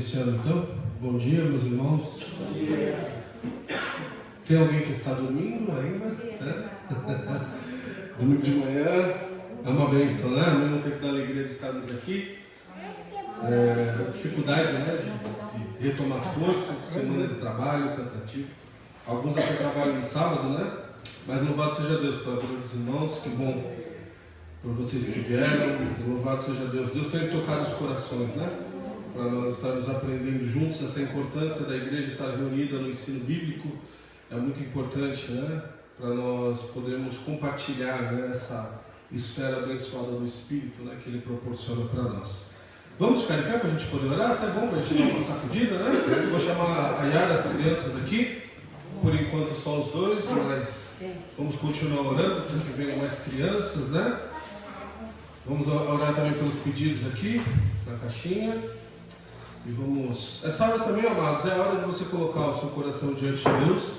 iniciando então. Bom dia, meus irmãos. Bom dia. Tem alguém que está dormindo ainda? Domingo de manhã é uma bênção, né? Ao mesmo tempo da alegria de estarmos aqui. Dificuldade, né? De retomar forças, semana de trabalho, cansativo. Alguns até trabalham no sábado, né? Mas louvado seja Deus pela vida dos irmãos, que bom por vocês que vieram. Louvado seja Deus. Deus tem tocado os corações, né? Para nós estarmos aprendendo juntos essa importância da igreja estar reunida no ensino bíblico. É muito importante, né? Para nós podermos compartilhar, né, essa esfera abençoada do Espírito, né, que Ele proporciona para nós. Vamos ficar em pé para a gente poder orar? Tá bom, para a gente dar uma sacudida, né? Eu vou chamar a Yara, as crianças aqui. Por enquanto só os dois, mas vamos continuar orando para que venham mais crianças, né? Vamos orar também pelos pedidos aqui, na caixinha. E vamos... Essa hora também, amados, é a hora de você colocar o seu coração diante de Deus.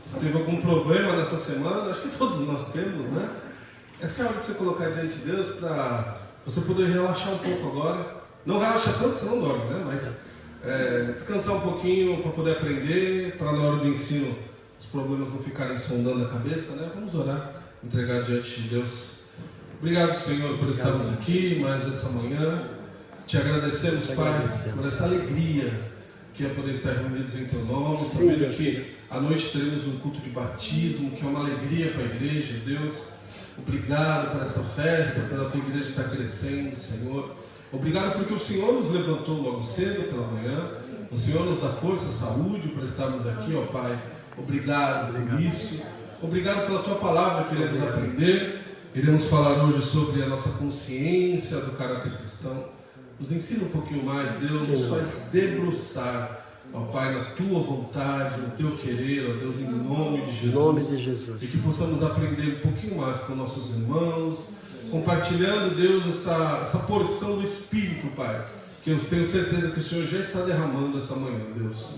Se teve algum problema nessa semana, acho que todos nós temos, né? Essa é a hora de você colocar diante de Deus para você poder relaxar um pouco agora. Não relaxa tanto, você não dorme, né? Mas descansar um pouquinho para poder aprender, para na hora do ensino os problemas não ficarem sondando a cabeça, né? Vamos orar, entregar diante de Deus. Obrigado, Senhor, por estarmos aqui mais essa manhã. Te agradecemos, Pai, por essa alegria que é poder estar reunidos em Teu nome. Sabendo que à noite teremos um culto de batismo, que é uma alegria para a igreja, Deus. Obrigado por essa festa, pela Tua igreja estar crescendo, Senhor. Obrigado porque o Senhor nos levantou logo cedo pela manhã. O Senhor nos dá força, saúde para estarmos aqui, ó Pai. Obrigado por isso. Obrigado pela Tua palavra que iremos aprender. Iremos falar hoje sobre a nossa consciência do caráter cristão. Nos ensina um pouquinho mais, Deus, nos faz debruçar, ó Pai, na Tua vontade, no Teu querer, ó Deus, em nome de Jesus. Em nome de Jesus. E que possamos aprender um pouquinho mais com nossos irmãos, compartilhando, Deus, essa porção do Espírito, Pai, que eu tenho certeza que o Senhor já está derramando essa manhã, Deus.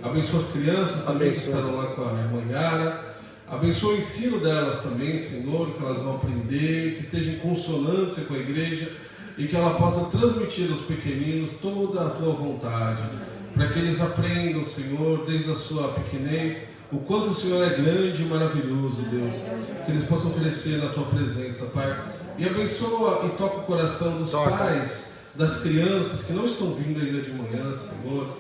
Abençoa as crianças também que estarão lá com a irmã Yara. Abençoa o ensino delas também, Senhor, que elas vão aprender, que esteja em consonância com a igreja e que ela possa transmitir aos pequeninos toda a Tua vontade, para que eles aprendam, Senhor, desde a sua pequenez, o quanto o Senhor é grande e maravilhoso, Deus, que eles possam crescer na Tua presença, Pai. E abençoa e toca o coração dos pais, das crianças que não estão vindo ainda de manhã, Senhor.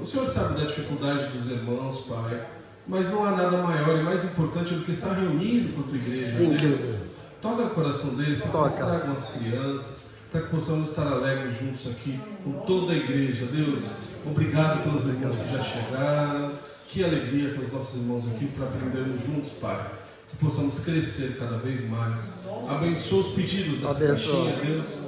O Senhor sabe da dificuldade dos irmãos, Pai, mas não há nada maior e mais importante do que estar reunido com a Tua igreja, Deus. Toca o coração deles, para que eles tragam as crianças, para que possamos estar alegres juntos aqui com toda a igreja, Deus. Obrigado pelos irmãos que já chegaram. Que alegria ter os nossos irmãos aqui para aprendermos juntos, Pai. Que possamos crescer cada vez mais. Abençoa os pedidos dessa caixinha, Deus.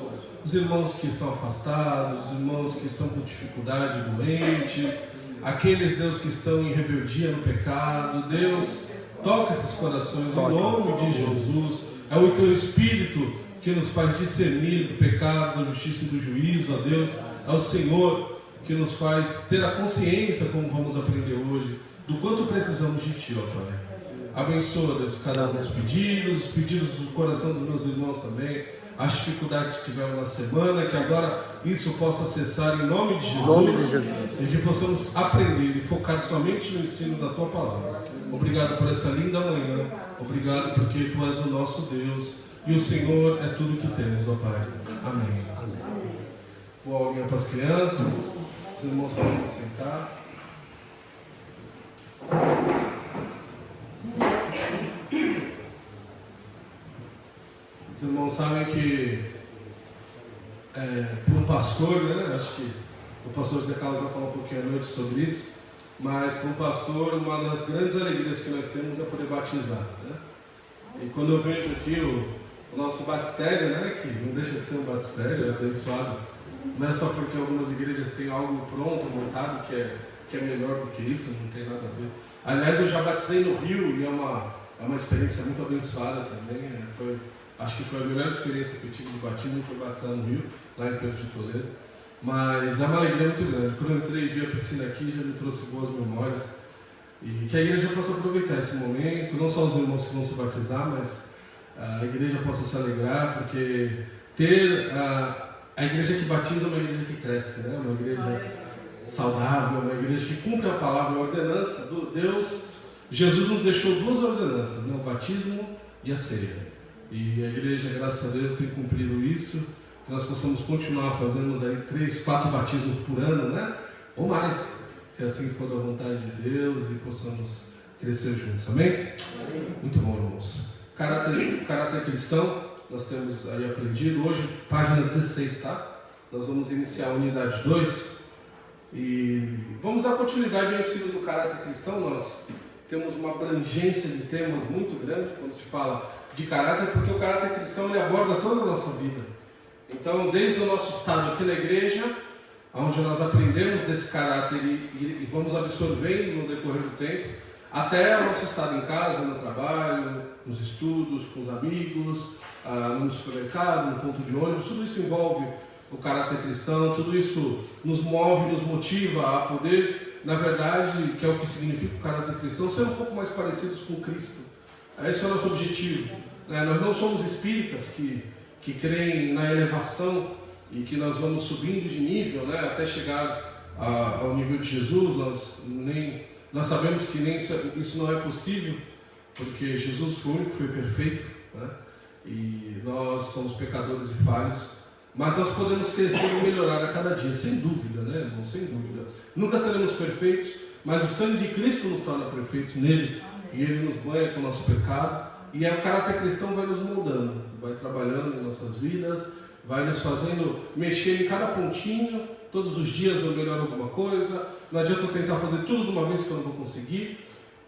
Os irmãos que estão afastados, os irmãos que estão com dificuldade, doentes, aqueles, Deus, que estão em rebeldia no pecado, Deus, toca esses corações em nome de Jesus. É o Teu Espírito que nos faz discernir do pecado, da justiça e do juízo, ó Deus. É o Senhor que nos faz ter a consciência, como vamos aprender hoje, do quanto precisamos de Ti, ó Pai. Abençoa, Deus, cada um dos pedidos, os pedidos do coração dos meus irmãos também, as dificuldades que tiveram na semana, que agora isso possa cessar em nome de Jesus, e que possamos aprender e focar somente no ensino da Tua palavra. Obrigado por essa linda manhã, obrigado porque Tu és o nosso Deus, e o Senhor é tudo que temos, ó Pai. Amém. Amém. Boa aula para as crianças, os irmãos podem sentar. Os irmãos sabem que para um pastor, né, acho que o pastor José Carlos vai falar um pouquinho à noite sobre isso, mas para um pastor uma das grandes alegrias que nós temos é poder batizar, né? E quando eu vejo aqui o nosso batistério, né, que não deixa de ser um batistério, é abençoado, não é só porque algumas igrejas têm algo pronto, montado, que é melhor do que isso, não tem nada a ver. Aliás, eu já batizei no Rio e é uma experiência muito abençoada também. Acho que foi a melhor experiência que eu tive de batismo, foi batizar no Rio, lá em Pedro de Toledo. Mas é uma alegria muito grande. Quando eu entrei e vi a piscina aqui, já me trouxe boas memórias. E que a igreja possa aproveitar esse momento, não só os irmãos que vão se batizar, mas a igreja possa se alegrar, porque ter a igreja que batiza é uma igreja que cresce, né? Uma igreja saudável, uma igreja que cumpre a palavra, a ordenança do Deus. Jesus nos deixou 2 ordenanças, né? O batismo e a ceia. E a igreja, graças a Deus, tem cumprido isso, que nós possamos continuar fazendo daí 3, 4 batismos por ano, né? Ou mais, se assim for da vontade de Deus, e possamos crescer juntos. Amém? Muito bom, irmãos. Caráter cristão, nós temos aí aprendido. Hoje, página 16, tá? Nós vamos iniciar a unidade 2 e vamos dar continuidade ao ensino do caráter cristão. Nós temos uma abrangência de temas muito grande quando se fala de caráter, porque o caráter cristão ele aborda toda a nossa vida. Então, desde o nosso estado aqui na igreja, onde nós aprendemos desse caráter e vamos absorvendo no decorrer do tempo, até o nosso estado em casa, no trabalho, nos estudos, com os amigos, no supermercado, no ponto de ônibus, tudo isso envolve o caráter cristão, tudo isso nos move, nos motiva a poder, na verdade, que é o que significa o caráter cristão, ser um pouco mais parecidos com Cristo. Esse é o nosso objetivo. Nós não somos espíritas que creem na elevação e que nós vamos subindo de nível, né, até chegar ao nível de Jesus. Nós sabemos que nem isso não é possível, porque Jesus foi o único que foi perfeito, né, e nós somos pecadores e falhos. Mas nós podemos crescer e melhorar a cada dia, sem dúvida, né, irmão? Sem dúvida. Nunca seremos perfeitos, mas o sangue de Cristo nos torna perfeitos nele, e ele nos banha com o nosso pecado, e o caráter cristão vai nos moldando, vai trabalhando em nossas vidas, vai nos fazendo mexer em cada pontinho. Todos os dias eu melhoro alguma coisa. Não adianta eu tentar fazer tudo de uma vez que eu não vou conseguir,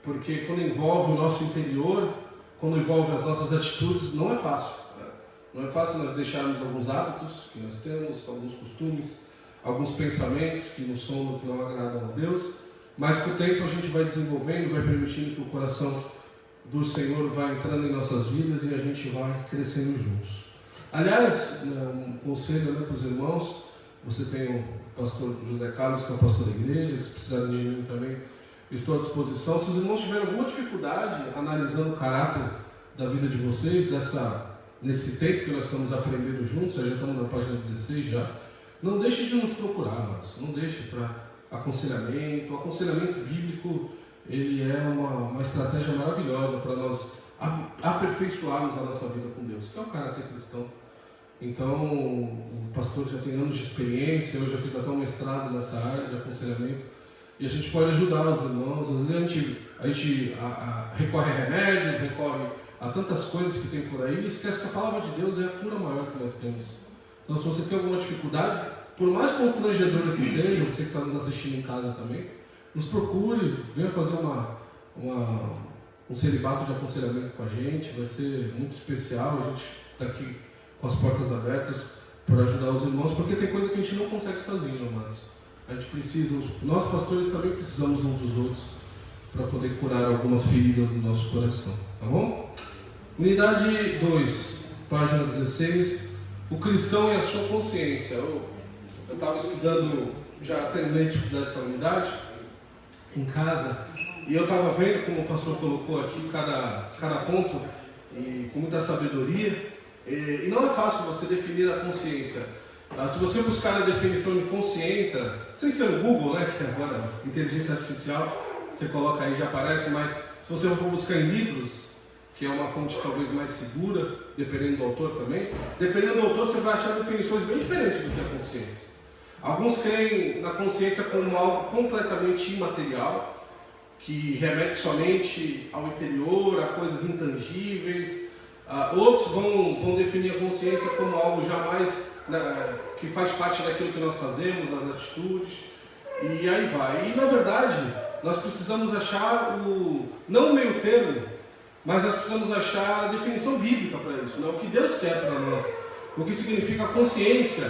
porque quando envolve o nosso interior, quando envolve as nossas atitudes, não é fácil. Não é fácil nós deixarmos alguns hábitos que nós temos, alguns costumes, alguns pensamentos que não são, que não agradam a Deus, mas com o tempo a gente vai desenvolvendo, vai permitindo que o coração do Senhor vai entrando em nossas vidas e a gente vai crescendo juntos. Aliás, um conselho, né, para os irmãos, você tem o pastor José Carlos, que é o pastor da igreja, se precisarem de mim também, estou à disposição. Se os irmãos tiverem alguma dificuldade analisando o caráter da vida de vocês, nesse tempo que nós estamos aprendendo juntos, já estamos na página 16 já, não deixe de nos procurar, mas não deixe para aconselhamento. O aconselhamento bíblico, ele é uma estratégia maravilhosa para nós aperfeiçoarmos a nossa vida com Deus, que é o caráter cristão. Então, o pastor já tem anos de experiência, eu já fiz até um mestrado nessa área de aconselhamento, e a gente pode ajudar os irmãos. Às vezes a gente recorre a remédios, recorre a tantas coisas que tem por aí, e esquece que a palavra de Deus é a cura maior que nós temos. Então, se você tem alguma dificuldade, por mais constrangedora que seja, você que está nos assistindo em casa também, nos procure, venha fazer um celibato de aconselhamento com a gente. Vai ser muito especial. A gente está aqui com as portas abertas para ajudar os irmãos, porque tem coisa que a gente não consegue sozinho, amados. A gente precisa, nós pastores também precisamos uns dos outros para poder curar algumas feridas do nosso coração, tá bom? Unidade 2, página 16, o cristão e a sua consciência. Eu estava estudando, já terminei de estudar essa unidade em casa, e eu estava vendo como o pastor colocou aqui cada ponto, e com muita sabedoria, e não é fácil você definir a consciência. Se você buscar a definição de consciência, sem ser no Google, né, que agora inteligência artificial, você coloca aí, já aparece, mas se você for buscar em livros, que é uma fonte talvez mais segura, dependendo do autor também, dependendo do autor você vai achar definições bem diferentes do que a consciência. Alguns creem na consciência como algo completamente imaterial, que remete somente ao interior, a coisas intangíveis. Outros vão definir a consciência como algo jamais, que faz parte daquilo que nós fazemos, das atitudes, e aí vai. E na verdade, nós precisamos achar não o meio termo, mas nós precisamos achar a definição bíblica para isso, né? O que Deus quer para nós, o que significa a consciência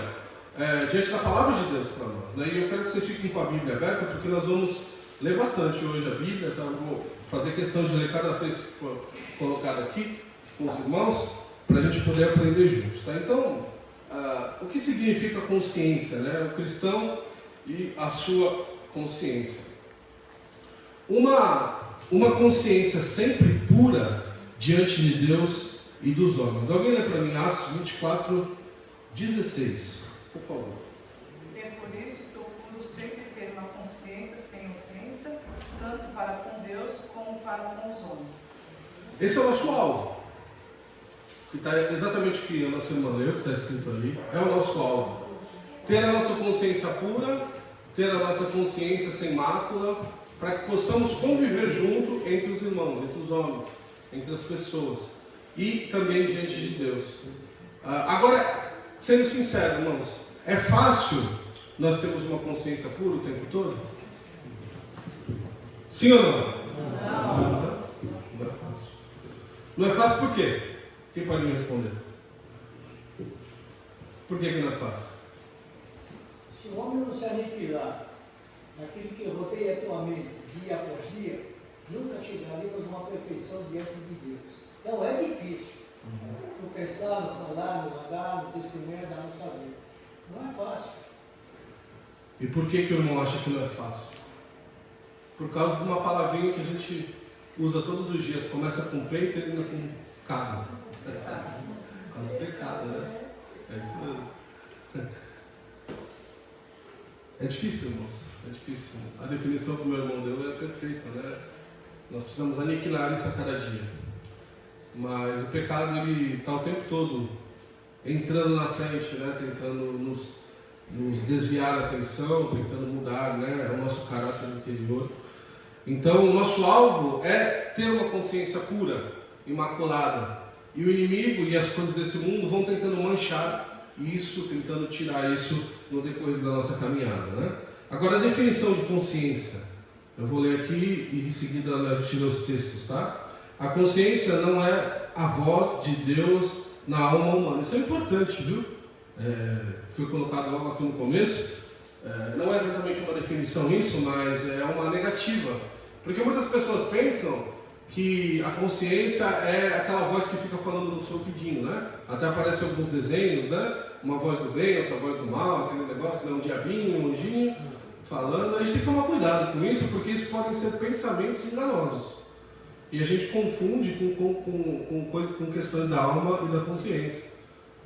diante da palavra de Deus para nós, né? E eu quero que vocês fiquem com a Bíblia aberta, porque nós vamos ler bastante hoje a Bíblia, então eu vou fazer questão de ler cada texto que for colocado aqui com os irmãos, para a gente poder aprender juntos, tá? Então, o que significa consciência, né? O cristão e a sua consciência. Uma consciência sempre pura diante de Deus e dos homens. Alguém lê para mim Atos 24:16, por favor. É por isso que procuro sempre ter uma para com os homens. Esse é o nosso alvo. Que está exatamente o que a nossa irmã leu, que está escrito ali. É o nosso alvo. Ter a nossa consciência pura, ter a nossa consciência sem mácula, para que possamos conviver junto entre os irmãos, entre os homens, entre as pessoas e também diante de Deus. Agora, sendo sincero, irmãos, é fácil nós termos uma consciência pura o tempo todo? Sim ou não? Não é fácil. Não é fácil por quê? Quem pode me responder? Por que não é fácil? Se o homem não se aniquilar naquilo que rodeia a tua mente dia após dia, nunca chegaremos a uma perfeição diante de Deus. Então é difícil. Tu pensar, no falar, no andar, no testemunho da nossa vida. Não é fácil. E por que o irmão acha que não é fácil? Por causa de uma palavrinha que a gente usa todos os dias. Começa com P e termina com cado. Por causa do pecado, né? É isso mesmo. É difícil, irmãos. É difícil. A definição que o meu irmão deu é perfeita, né? Nós precisamos aniquilar isso a cada dia. Mas o pecado, ele está o tempo todo entrando na frente, né? Tentando nos desviar a atenção, tentando mudar, né? O nosso caráter interior. Então, o nosso alvo é ter uma consciência pura, imaculada. E o inimigo e as coisas desse mundo vão tentando manchar isso, tentando tirar isso no decorrer da nossa caminhada, né? Agora, a definição de consciência. Eu vou ler aqui e em seguida a gente lê os textos, tá? A consciência não é a voz de Deus na alma humana. Isso é importante, viu? Foi colocado logo aqui no começo. Não é exatamente uma definição isso, mas é uma negativa. Porque muitas pessoas pensam que a consciência é aquela voz que fica falando no seu ouvidinho, né? Até aparecem alguns desenhos, né? Uma voz do bem, outra voz do mal, aquele negócio, né? Um diabinho, um anjinho falando. A gente tem que tomar cuidado com isso, porque isso podem ser pensamentos enganosos. E a gente confunde com questões da alma e da consciência,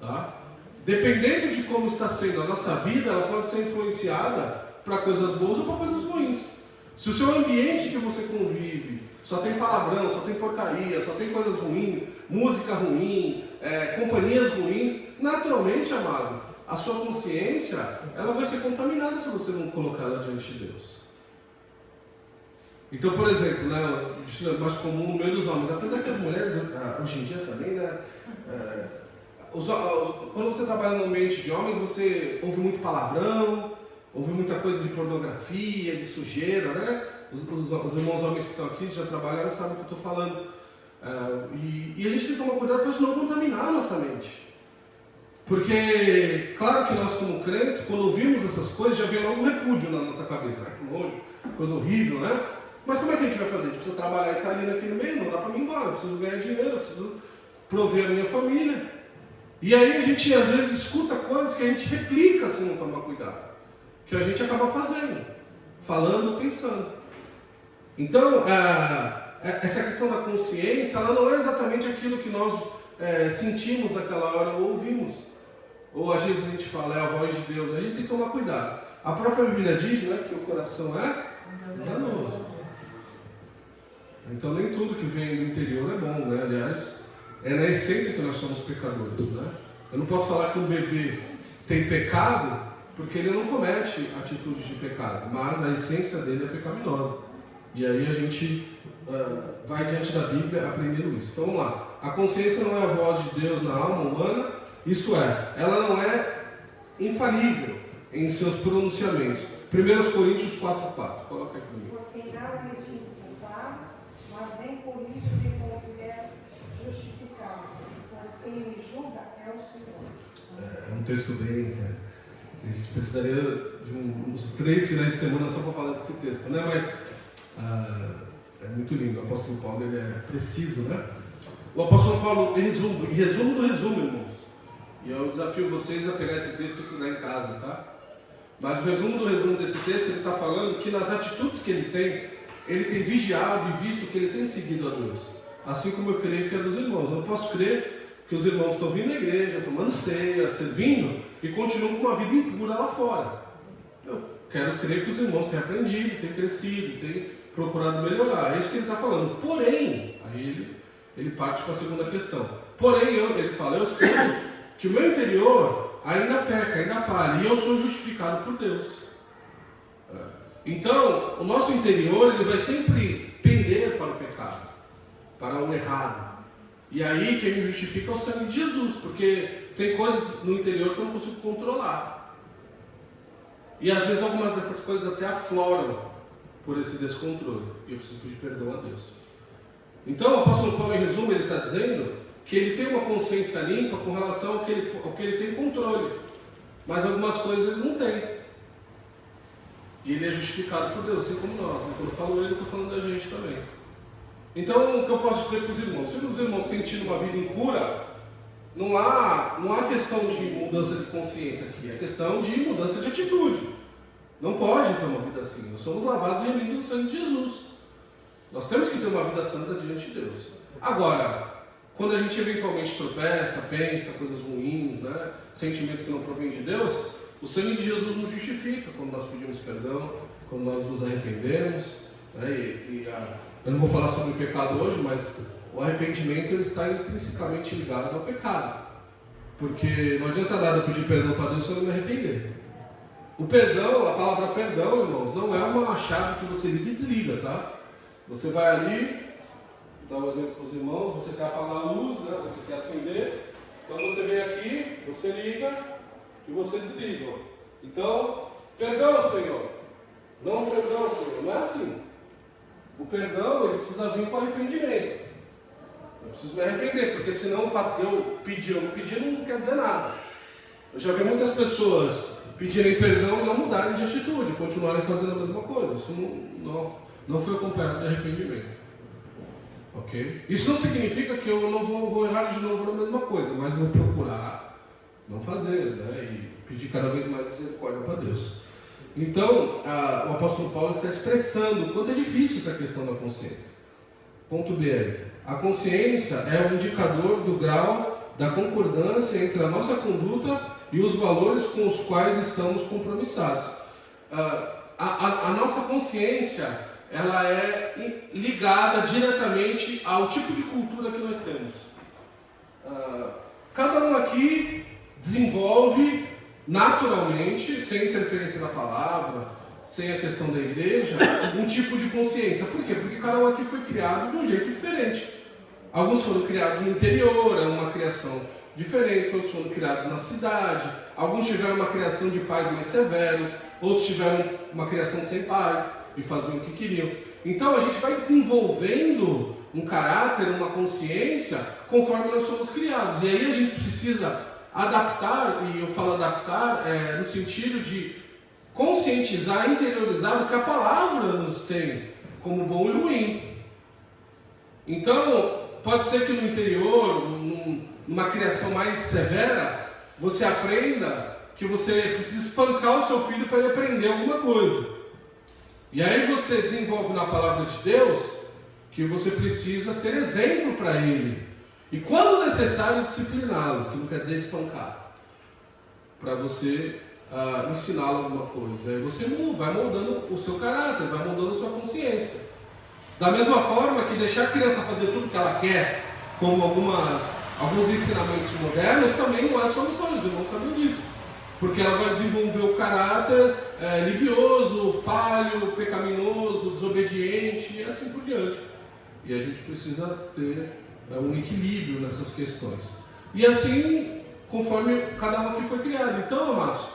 tá? Dependendo de como está sendo a nossa vida, ela pode ser influenciada para coisas boas ou para coisas ruins. Se o seu ambiente que você convive só tem palavrão, só tem porcaria, só tem coisas ruins, música ruim, companhias ruins, naturalmente, amado, a sua consciência ela vai ser contaminada se você não colocar ela diante de Deus. Então, por exemplo, né, isso é mais comum no meio dos homens, apesar que as mulheres, hoje em dia também, né, quando você trabalha no ambiente de homens, você ouve muito palavrão, ouve muita coisa de pornografia, de sujeira, né? Os irmãos homens que estão aqui já trabalharam sabem o que eu estou falando. E a gente tem que tomar cuidado para isso não contaminar a nossa mente. Porque, claro que nós como crentes, quando ouvimos essas coisas, já vem logo um repúdio na nossa cabeça. Que nojo, coisa horrível, né? Mas como é que a gente vai fazer? A gente precisa trabalhar e estar ali naquele meio, não dá para mim ir embora, eu preciso ganhar dinheiro, eu preciso prover a minha família. E aí a gente às vezes escuta coisas que a gente replica se não tomar cuidado. Que a gente acaba fazendo, falando ou pensando. Então, essa questão da consciência, ela não é exatamente aquilo que nós sentimos naquela hora ou ouvimos. Ou às vezes a gente fala, é a voz de Deus, a gente tem que tomar cuidado. A própria Bíblia diz, né, que o coração é enganoso. Então nem tudo que vem do interior é bom, né? Aliás, é na essência que nós somos pecadores, né? Eu não posso falar que um bebê tem pecado, porque ele não comete atitudes de pecado, mas a essência dele é pecaminosa. E aí a gente vai diante da Bíblia aprendendo isso. Então vamos lá. A consciência não é a voz de Deus na alma humana, isto é, ela não é infalível em seus pronunciamentos. 1 Coríntios 4,4. Coloca aí comigo. Porque nada me sinto culpado, mas nem por isso me considero justificado, pois quem me julga é o Senhor. É um texto bem... A gente precisaria de uns 3 finais de semana só para falar desse texto, né? Mas é muito lindo. O apóstolo Paulo ele é preciso, né? O apóstolo Paulo, em resumo do resumo, irmãos. E eu desafio vocês a pegar esse texto e estudar em casa, tá? Mas o resumo do resumo desse texto, ele está falando que nas atitudes que ele tem vigiado e visto que ele tem seguido a Deus. Assim como eu creio que é dos irmãos. Eu não posso crer que os irmãos estão vindo à igreja, tomando ceia, servindo e continuam com uma vida impura lá fora. Eu quero crer que os irmãos têm aprendido, têm crescido, têm procurado melhorar. É isso que ele está falando. Porém, aí ele parte para a segunda questão. Porém, ele fala, eu sei que o meu interior ainda peca, ainda falha, e eu sou justificado por Deus. Então, o nosso interior ele vai sempre pender para o pecado, para o errado. E aí quem me justifica é o sangue de Jesus, porque tem coisas no interior que eu não consigo controlar. E às vezes algumas dessas coisas até afloram por esse descontrole. E eu preciso pedir perdão a Deus. Então o apóstolo Paulo, em resumo, ele está dizendo que ele tem uma consciência limpa com relação ao que ele tem controle. Mas algumas coisas ele não tem. E ele é justificado por Deus, assim como nós. Né? Quando eu falo ele, eu estou falando da gente também. Então, o que eu posso dizer para os irmãos? Se os irmãos têm tido uma vida impura, não há questão de mudança de consciência aqui. É questão de mudança de atitude. Não pode ter uma vida assim. Nós somos lavados e remidos no sangue de Jesus. Nós temos que ter uma vida santa diante de Deus. Agora, quando a gente eventualmente tropeça, pensa coisas ruins, né? Sentimentos que não provêm de Deus, o sangue de Jesus nos justifica quando nós pedimos perdão, quando nós nos arrependemos. Né? Eu não vou falar sobre o pecado hoje, mas o arrependimento ele está intrinsecamente ligado ao pecado. Porque não adianta nada eu pedir perdão para Deus se eu não me arrepender. O perdão, a palavra perdão, irmãos, não é uma chave que você liga e desliga, tá? Você vai ali, vou dar um exemplo para os irmãos, você quer apagar a luz, né? Você quer acender, então você vem aqui, você liga e você desliga. Então, perdão, Senhor. Não, perdão, Senhor. Não é assim. O perdão, ele precisa vir com arrependimento. Eu preciso me arrepender, porque senão o fato de eu pedir ou não pedir não quer dizer nada. Eu já vi muitas pessoas pedirem perdão e não mudarem de atitude, continuarem fazendo a mesma coisa. Isso não foi acompanhado de arrependimento. Ok? Isso não significa que eu não vou errar de novo na mesma coisa, mas vou procurar não fazer, né? E pedir cada vez mais misericórdia para Deus. Então, o apóstolo Paulo está expressando o quanto é difícil essa questão da consciência. Ponto B. A consciência é um indicador do grau da concordância entre a nossa conduta e os valores com os quais estamos compromissados. A nossa consciência, ela é ligada diretamente ao tipo de cultura que nós temos. Cada um aqui desenvolve naturalmente, sem interferência da palavra, sem a questão da igreja, um tipo de consciência. Por quê? Porque cada um aqui foi criado de um jeito diferente. Alguns foram criados no interior, é uma criação diferente, outros foram criados na cidade, alguns tiveram uma criação de pais mais severos, outros tiveram uma criação sem pais e faziam o que queriam. Então a gente vai desenvolvendo um caráter, uma consciência, conforme nós somos criados. E aí a gente precisa adaptar, e eu falo adaptar no sentido de conscientizar, interiorizar o que a palavra nos tem como bom e ruim. Então, pode ser que no interior, numa criação mais severa, você aprenda que você precisa espancar o seu filho para ele aprender alguma coisa. E aí você desenvolve na palavra de Deus que você precisa ser exemplo para ele. E quando necessário, discipliná-lo, que não quer dizer espancar, para você ensiná-lo alguma coisa. Aí você vai moldando o seu caráter, vai moldando a sua consciência. Da mesma forma que deixar a criança fazer tudo que ela quer, como alguns ensinamentos modernos, também não é solução, os irmãos sabem disso. Porque ela vai desenvolver o caráter libioso, falho, pecaminoso, desobediente e assim por diante. E a gente precisa ter um equilíbrio nessas questões. E assim, conforme cada um aqui foi criado. Então, amados,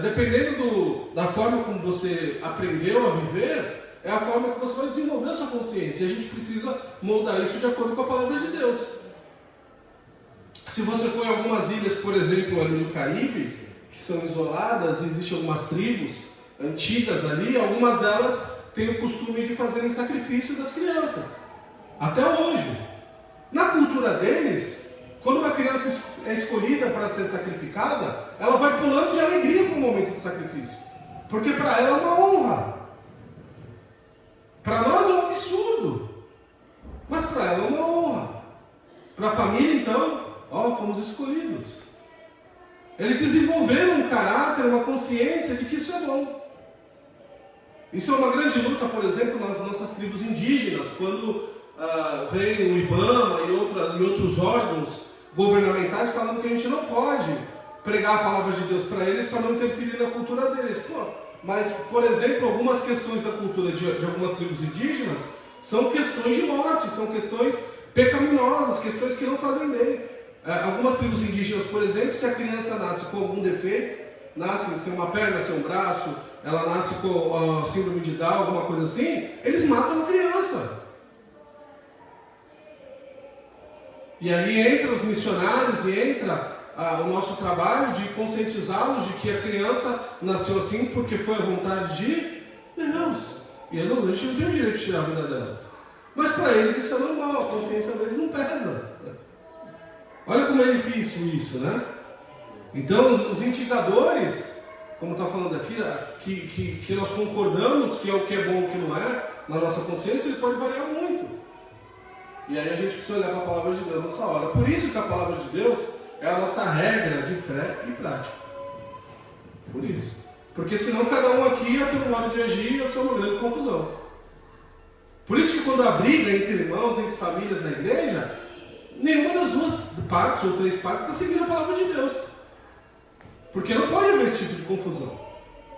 dependendo da forma como você aprendeu a viver, é a forma que você vai desenvolver a sua consciência. E a gente precisa moldar isso de acordo com a palavra de Deus. Se você for em algumas ilhas, por exemplo, ali no Caribe, que são isoladas, existem algumas tribos antigas ali, algumas delas têm o costume de fazerem sacrifício das crianças. Até hoje. Na cultura deles, quando uma criança é escolhida para ser sacrificada, ela vai pulando de alegria para o momento de sacrifício. Porque para ela é uma honra. Para nós é um absurdo. Mas para ela é uma honra. Para a família, então, fomos escolhidos. Eles desenvolveram um caráter, uma consciência de que isso é bom. Isso é uma grande luta, por exemplo, nas nossas tribos indígenas, quando vem o IBAMA e outros órgãos governamentais falando que a gente não pode pregar a palavra de Deus para eles para não interferir na cultura deles. Mas, por exemplo, algumas questões da cultura de algumas tribos indígenas são questões de morte, são questões pecaminosas, questões que não fazem bem. Algumas tribos indígenas, por exemplo, se a criança nasce com algum defeito, nasce sem uma perna, sem um braço, ela nasce com síndrome de Down, alguma coisa assim, eles matam a criança. E aí entra os missionários e entra o nosso trabalho de conscientizá-los de que a criança nasceu assim porque foi a vontade de Deus. E a gente não tem o direito de tirar a vida delas. Mas para eles isso é normal, a consciência deles não pesa. Olha como é difícil isso, né? Então os indicadores, como está falando aqui, que nós concordamos que é o que é bom e o que não é, na nossa consciência, ele pode variar muito. E aí a gente precisa olhar para a palavra de Deus nessa hora. Por isso que a palavra de Deus é a nossa regra de fé e prática. Por isso. Porque senão cada um aqui ia ter um modo de agir e ia ser uma grande confusão. Por isso que quando há briga entre irmãos, entre famílias na igreja, nenhuma das duas partes ou três partes está seguindo a palavra de Deus. Porque não pode haver esse tipo de confusão.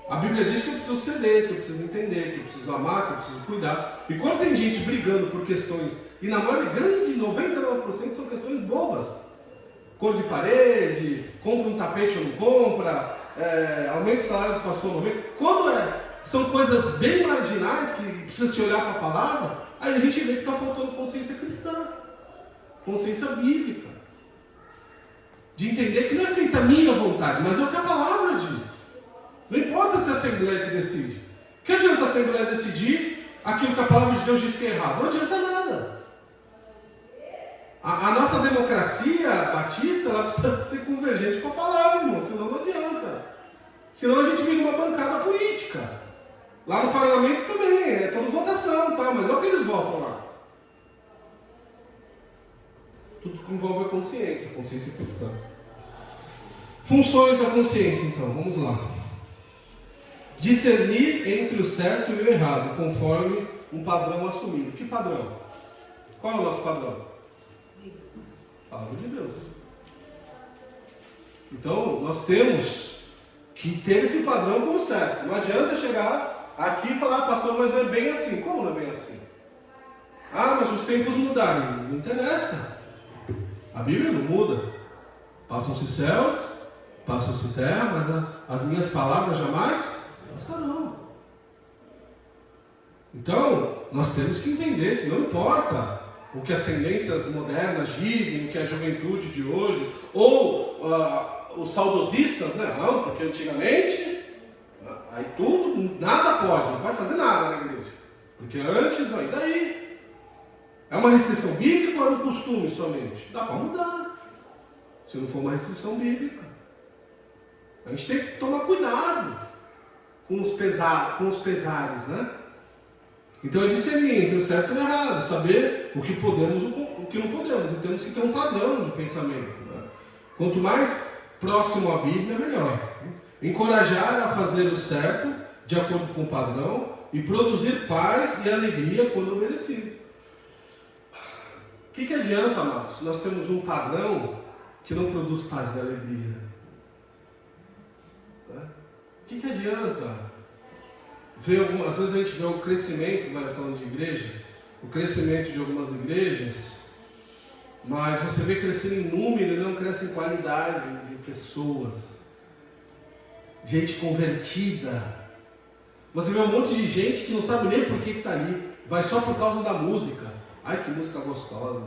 A Bíblia diz que eu preciso ceder, que eu preciso entender, que eu preciso amar, que eu preciso cuidar. E quando tem gente brigando por questões, e na maioria grande, 99% são questões bobas. Cor de parede, compra um tapete ou não compra, aumenta o salário do pastor ou não aumenta. Quando são coisas bem marginais, que precisa se olhar para a palavra, aí a gente vê que está faltando consciência cristã, consciência bíblica. De entender que não é feita a minha vontade, mas é o que a palavra diz. Não importa se é a Assembleia que decide. Que adianta a Assembleia decidir aquilo que a palavra de Deus diz que é errado? Não adianta nada. A nossa democracia batista, ela precisa ser convergente com a palavra, irmão, senão não adianta. Senão a gente vira uma bancada política. Lá no parlamento também, é toda votação, tá? Mas olha o que eles votam lá. Tudo que envolve a consciência cristã. Funções da consciência, então, vamos lá. Discernir entre o certo e o errado, conforme um padrão assumido. Que padrão? Qual é o nosso padrão? Palavra de Deus. Então, nós temos que ter esse padrão como certo. Não adianta chegar aqui e falar, pastor, mas não é bem assim. Como não é bem assim? Ah, mas os tempos mudaram. Não interessa. A Bíblia não muda. Passam-se céus, passam-se terra, mas as minhas palavras jamais passarão. Então, nós temos que entender que não importa o que as tendências modernas dizem, o que a juventude de hoje, ou os saudosistas, né? Não, porque antigamente, aí tudo, nada pode, não pode fazer nada na igreja. Porque antes, e daí? É uma restrição bíblica ou é um costume somente? Dá para mudar, se não for uma restrição bíblica. A gente tem que tomar cuidado com os pesares, né? Então é discernir entre o certo e o errado, saber o que podemos e o que não podemos. E temos que ter um padrão de pensamento, né? Quanto mais próximo à Bíblia, melhor. Encorajar a fazer o certo de acordo com o padrão e produzir paz e alegria quando obedecido. O que adianta, amados? Nós temos um padrão que não produz paz e alegria. O que adianta? Às vezes a gente vê o crescimento, falando de igreja, o crescimento de algumas igrejas, mas você vê crescer em número e não cresce em qualidade de pessoas. Gente convertida. Você vê um monte de gente que não sabe nem por que está ali, vai só por causa da música. Ai, que música gostosa.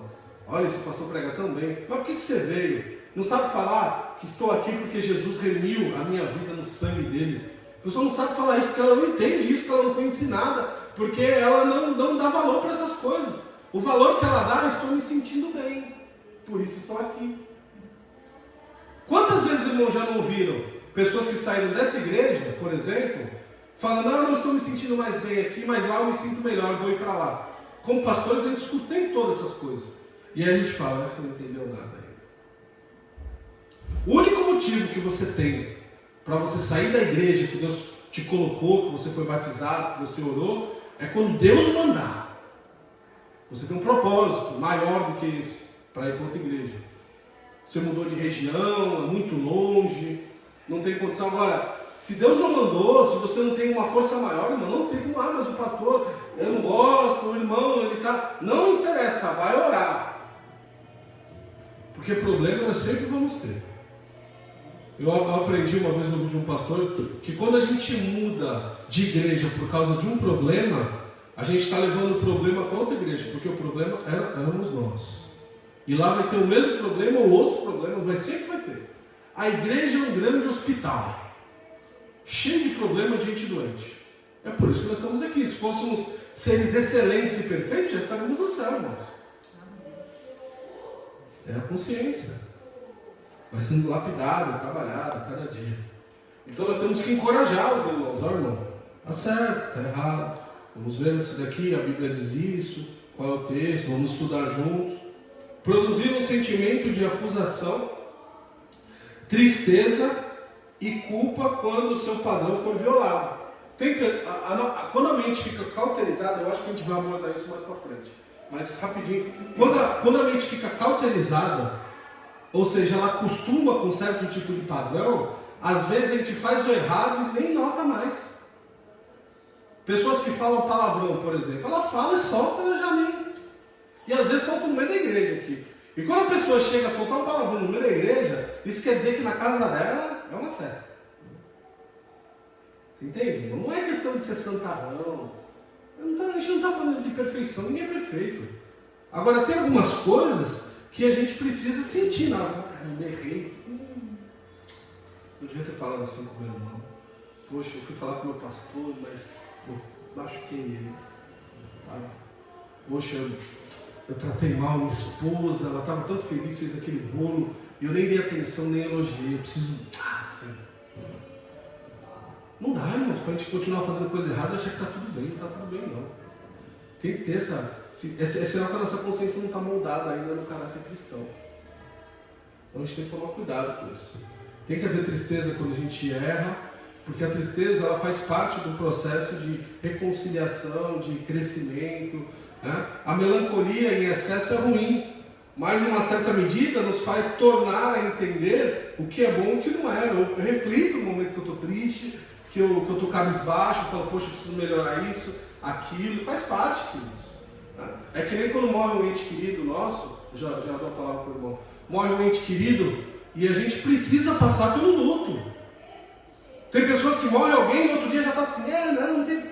Olha, esse pastor prega tão bem. Mas por que você veio? Não sabe falar que estou aqui porque Jesus remiu a minha vida no sangue dele. A pessoa não sabe falar isso porque ela não entende isso, porque ela não foi ensinada, porque ela não dá valor para essas coisas. O valor que ela dá, estou me sentindo bem, por isso estou aqui. Quantas vezes, irmãos, já não ouviram pessoas que saíram dessa igreja, por exemplo, falando, não estou me sentindo mais bem aqui, mas lá eu me sinto melhor, vou ir para lá. Como pastores, a gente escuta todas essas coisas. E aí a gente fala, você não entendeu nada ainda. O único motivo que você tem para você sair da igreja que Deus te colocou, que você foi batizado, que você orou, é quando Deus mandar. Você tem um propósito maior do que esse, para ir para outra igreja. Você mudou de região, é muito longe, não tem condição. Agora, se Deus não mandou, se você não tem uma força maior, irmão, não tem como, mas o pastor, eu não gosto, o irmão, ele tá... Não interessa, vai orar. Porque problema nós sempre vamos ter. Eu aprendi uma vez no vídeo de um pastor que quando a gente muda de igreja por causa de um problema, a gente está levando o problema para outra igreja, porque o problema éramos nós. E lá vai ter o mesmo problema ou outros problemas, mas sempre vai ter. A igreja é um grande hospital, cheio de problemas de gente doente. É por isso que nós estamos aqui. Se fôssemos seres excelentes e perfeitos, já estaríamos no céu, irmãos. É a consciência. Vai sendo lapidada, trabalhada cada dia. Então nós temos que encorajar os irmãos. Ó, irmão, tá certo, tá errado. Vamos ver isso daqui, a Bíblia diz isso, qual é o texto, vamos estudar juntos. Produzir um sentimento de acusação, tristeza e culpa quando o seu padrão for violado. Quando a mente fica cauterizada, eu acho que a gente vai abordar isso mais para frente. Mas rapidinho, quando a mente fica cauterizada, ou seja, ela acostuma com certo tipo de padrão, às vezes a gente faz o errado e nem nota mais. Pessoas que falam palavrão, por exemplo, ela fala e solta, ela já nem... E às vezes solta no meio da igreja aqui. E quando a pessoa chega a soltar um palavrão no meio da igreja, isso quer dizer que na casa dela é uma festa. Você entende? Não é questão de ser santarrão. A gente não está falando de perfeição, ninguém é perfeito. Agora tem algumas coisas que a gente precisa sentir. Não, eu errei. Eu devia ter falado assim com o meu irmão. Poxa, eu fui falar com o meu pastor, mas eu machuquei ele. Poxa, eu tratei mal minha esposa, ela estava tão feliz, fez aquele bolo, e eu nem dei atenção, nem elogiei. Eu preciso... assim. Não dá, irmãos, para a gente continuar fazendo coisa errada e achar que está tudo bem. Não está tudo bem, não. Tem que ter é sinal que a nossa consciência não está moldada ainda no caráter cristão. Então a gente tem que tomar cuidado com isso. Tem que haver tristeza quando a gente erra, porque a tristeza ela faz parte do processo de reconciliação, de crescimento. Né? A melancolia em excesso é ruim, mas numa certa medida nos faz tornar a entender o que é bom e o que não é. Eu reflito no momento que eu estou triste, que eu estou cabisbaixo, eu falo, poxa, eu preciso melhorar isso, aquilo, faz parte disso. Né? É que nem quando morre um ente querido nosso, já dou a palavra para o irmão, morre um ente querido e a gente precisa passar pelo luto. Tem pessoas que morrem alguém e outro dia já está assim, não tem,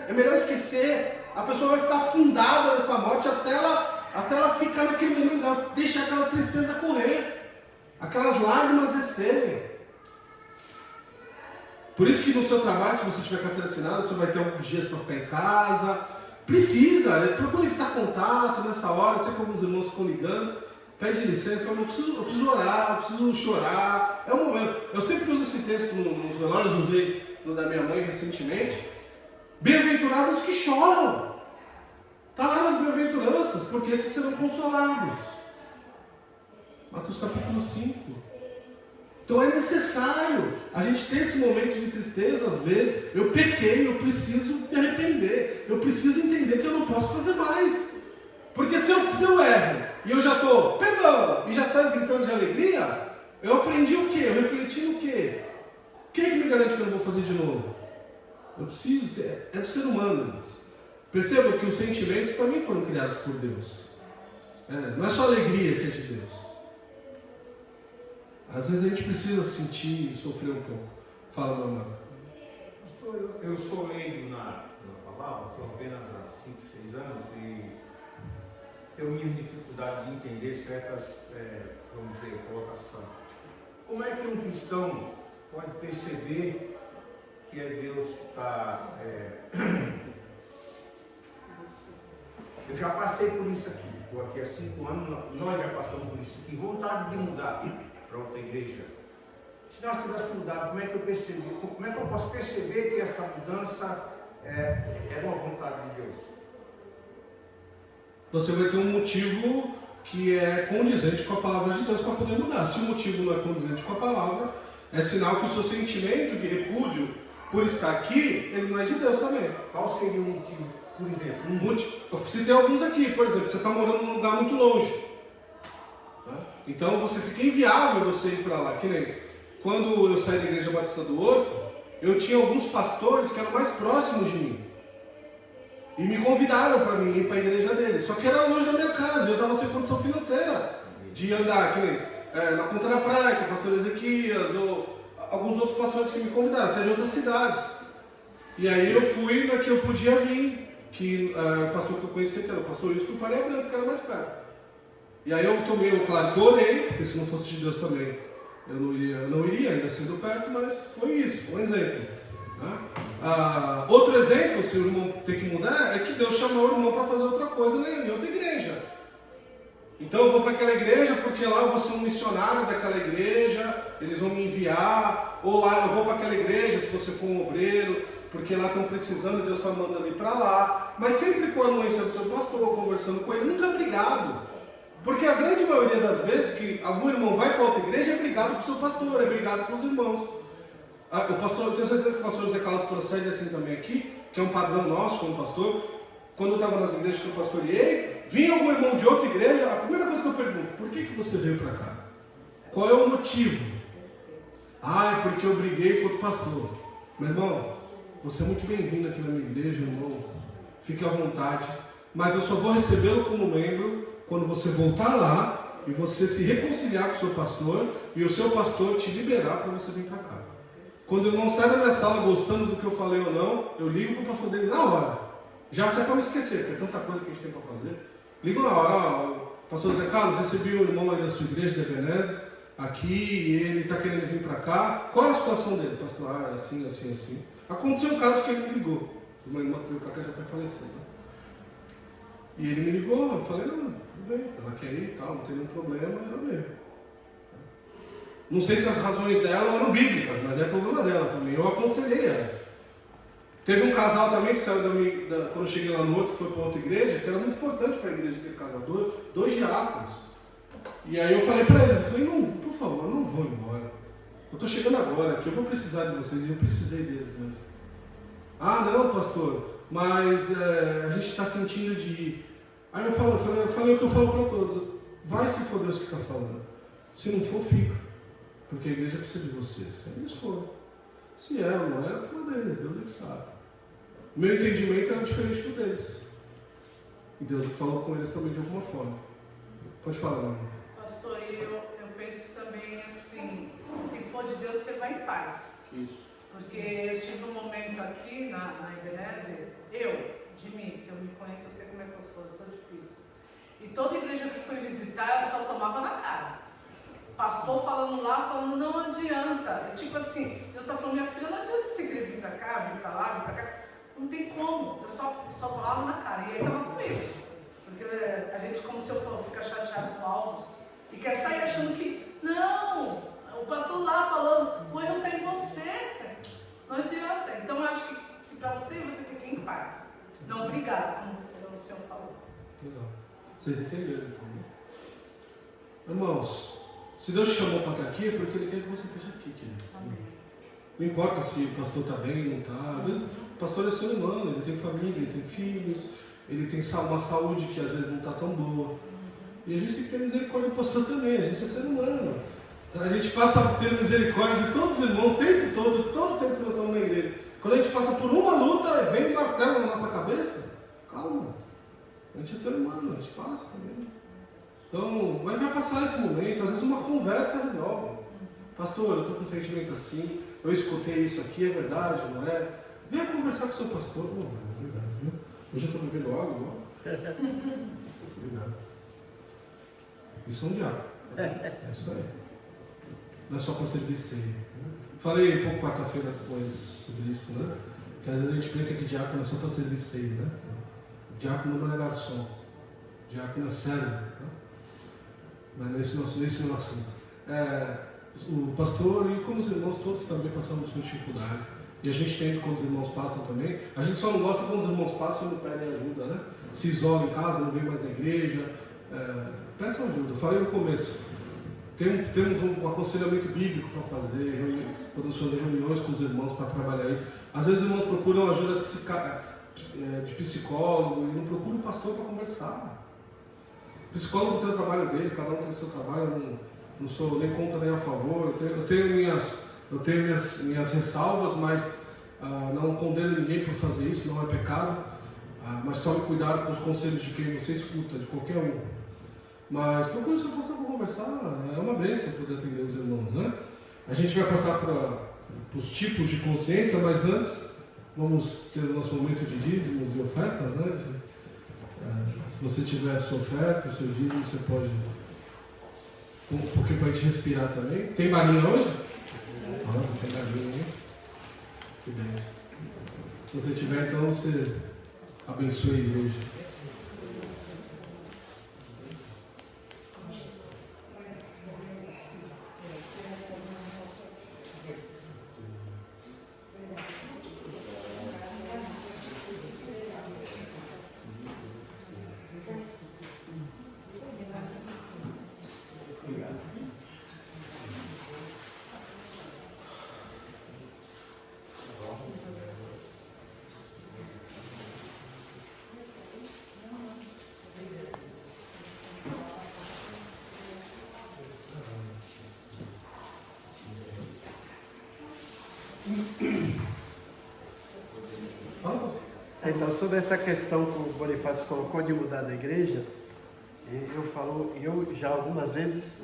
é melhor esquecer. A pessoa vai ficar afundada nessa morte até ela ficar naquele momento, ela deixa aquela tristeza correr, aquelas lágrimas descerem. Por isso que no seu trabalho, se você tiver carteira assinada, você vai ter alguns dias para ficar em casa. Procure evitar contato nessa hora, sei que alguns irmãos ficam ligando, pede licença, fala, eu preciso orar, eu preciso chorar. É um momento. Eu sempre uso esse texto nos velórios, usei no da minha mãe recentemente. Bem-aventurados que choram. Está lá nas bem-aventuranças, porque esses serão consolados. Mateus capítulo 5. Então é necessário a gente ter esse momento de tristeza às vezes. Eu pequei, eu preciso me arrepender. Eu preciso entender que eu não posso fazer mais. Porque se eu erro e eu já estou, perdão, e já saio gritando de alegria, eu aprendi o quê? Eu refleti no quê? Quem é que me garante que eu não vou fazer de novo? Eu preciso, é do ser humano, irmãos. Perceba que os sentimentos também foram criados por Deus. Não é só alegria que é de Deus. Às vezes a gente precisa sentir e sofrer um pouco. Fala, meu amado. Pastor, eu sou leigo na palavra, estou apenas há 5, 6 anos e tenho minha dificuldade de entender certas, vamos dizer, colocações. Como é que um cristão pode perceber que é Deus que está... Eu já passei por isso aqui, estou aqui há 5 anos, nós já passamos por isso aqui, vontade de mudar para outra igreja. Se nós tivéssemos mudado, como é que eu posso perceber que essa mudança é uma vontade de Deus? Você vai ter um motivo que é condizente com a palavra de Deus para poder mudar. Se o motivo não é condizente com a palavra, é sinal que o seu sentimento de repúdio por estar aqui, ele não é de Deus também. Qual seria o motivo, por exemplo? Eu citei alguns aqui, por exemplo, você está morando num lugar muito longe. Né? Então você fica inviável você ir para lá. Que nem quando eu saí da Igreja Batista do Horto, eu tinha alguns pastores que eram mais próximos de mim. E me convidaram para mim ir para a igreja deles. Só que era longe da minha casa, eu estava sem condição financeira de andar, que nem na Ponta da Praia, com o pastor Ezequias, ou alguns outros pastores que me convidaram, até de outras cidades. E aí eu fui na que eu podia vir, que o pastor que eu conhecia, que era o pastor Luiz, fui para Areia Branca, que era mais perto. E aí claro que eu orei, porque se não fosse de Deus também, eu não iria ainda sendo perto, mas foi isso, um exemplo. Né? Outro exemplo, se o irmão tem que mudar, é que Deus chamou o irmão para fazer outra coisa em outra igreja. Então eu vou para aquela igreja porque lá eu vou ser um missionário daquela igreja, eles vão me enviar, ou lá eu vou para aquela igreja se você for um obreiro, porque lá estão precisando e Deus está mandando ir para lá. Mas sempre com a anuência do seu pastor, conversando com ele, nunca brigado. Porque a grande maioria das vezes que algum irmão vai para outra igreja é brigado com o seu pastor, é brigado com os irmãos. Eu tenho certeza que o pastor José Carlos procede assim também aqui, que é um padrão nosso como pastor. Quando eu estava nas igrejas que eu pastoreei, vinha algum irmão de outra igreja, a primeira coisa que eu pergunto, por que você veio para cá? Qual é o motivo? É porque eu briguei com outro pastor. Meu irmão, você é muito bem-vindo aqui na minha igreja, irmão. Fique à vontade. Mas eu só vou recebê-lo como membro quando você voltar lá e você se reconciliar com o seu pastor e o seu pastor te liberar para você vir para cá. Quando ele não sai da minha sala gostando do que eu falei ou não, eu ligo para o pastor dele na hora. Já até para me esquecer, porque é tanta coisa que a gente tem para fazer. Ligo na hora, pastor Zé Carlos, recebi um irmão aí da sua igreja de Ebenezer, aqui, e ele está querendo vir para cá. Qual é a situação dele? Pastor, assim, assim, assim. Aconteceu um caso que ele me ligou. Uma irmã que veio para cá já está falecendo. E ele me ligou, eu falei, não, tudo bem, ela quer ir e tal, não tem nenhum problema, ela veio. Não sei se as razões dela eram bíblicas, mas é problema dela também. Eu aconselhei ela. Teve um casal também que saiu quando eu cheguei lá no outro, que foi para outra igreja, que era muito importante para a igreja, aquele casador, 2 diáconos. E aí eu falei para eles, não, por favor, não vão embora. Eu estou chegando agora aqui, eu vou precisar de vocês, e eu precisei deles mesmo. Não, pastor, mas a gente está sentindo de ir. Aí eu falei o que eu falo para todos, vai se for Deus que está falando. Se não for, fica. Porque a igreja precisa de você. Se eles foram. Se era ou não era, é problema deles. Deus é que sabe. O meu entendimento era diferente do deles. E Deus falou com eles também de alguma forma. Pode falar, Ana. Pastor, eu penso também assim, se for de Deus, você vai em paz. Isso. Porque eu tive um momento aqui na Ebenezer, de mim, que eu me conheço, eu sei como é que eu sou difícil. E toda igreja que fui visitar, eu só tomava na cara. Pastor falando lá, falando, não adianta. Tipo assim, Deus está falando, minha filha, não adianta você querer vir para cá, vir para lá, vir para cá. Não tem como. Eu só falava na cara. E ele estava comigo. Porque a gente, como se eu for, fica chateado com algo e quer sair achando que, não, o pastor lá falando, o erro está em você. Não adianta. Então eu acho que se para você tem que ir em paz. Não obrigado, como o senhor falou. Legal. Vocês entenderam então, né? Irmãos, se Deus te chamou para estar aqui, é porque Ele quer que você esteja aqui, querido. Amém. Não importa se o pastor está bem ou não está. Às vezes o pastor é ser humano, ele tem família, ele tem filhos, ele tem uma saúde que às vezes não está tão boa. E a gente tem que ter misericórdia do pastor também, a gente é ser humano. A gente passa a ter misericórdia de todos os irmãos o tempo todo o tempo que nós estamos na igreja. Quando a gente passa por uma luta, vem um martelo na nossa cabeça, calma. A gente é ser humano, a gente passa também. Então, vai passar esse momento, às vezes uma conversa resolve. Pastor, eu estou com um sentimento assim, eu escutei isso aqui, é verdade, não é? Venha conversar com o seu pastor. É verdade, viu? Hoje eu estou bebendo água, Obrigado. Isso é um diabo. É isso aí. Não é só para servir ceia. Falei um pouco quarta-feira com eles sobre isso, né? Que às vezes a gente pensa que diácono é só para servir ceia, né? Diácono não é garçom. Diácono é servo. Né? Mas nesse meu assunto. O pastor e como os irmãos todos também passamos por dificuldade. E a gente entende quando os irmãos passam também. A gente só não gosta quando os irmãos passam e não pedem ajuda, né? Se isolam em casa, não vem mais na igreja. Peçam ajuda. Eu falei no começo. temos um aconselhamento bíblico para fazer, podemos fazer reuniões com os irmãos para trabalhar isso. Às vezes os irmãos procuram ajuda de psicólogo e não procuram um pastor para conversar. O psicólogo tem o trabalho dele, cada um tem o seu trabalho, eu não sou nem contra nem a favor, eu tenho minhas ressalvas, mas não condeno ninguém por fazer isso, não é pecado, mas tome cuidado com os conselhos de quem você escuta, de qualquer um. Mas procure o seu pastor para conversar, é uma bênção poder atender os irmãos, né? A gente vai passar para os tipos de consciência, mas antes vamos ter o nosso momento de dízimos e ofertas, né? Se você tiver a sua oferta, o seu dízimo, você pode um pouquinho para a gente respirar também. Tem balinha hoje? Tem balinha, hein? Que bênção. Se você tiver, então você abençoe a igreja. Então, sobre essa questão que o Bonifácio colocou de mudar da igreja, eu já algumas vezes,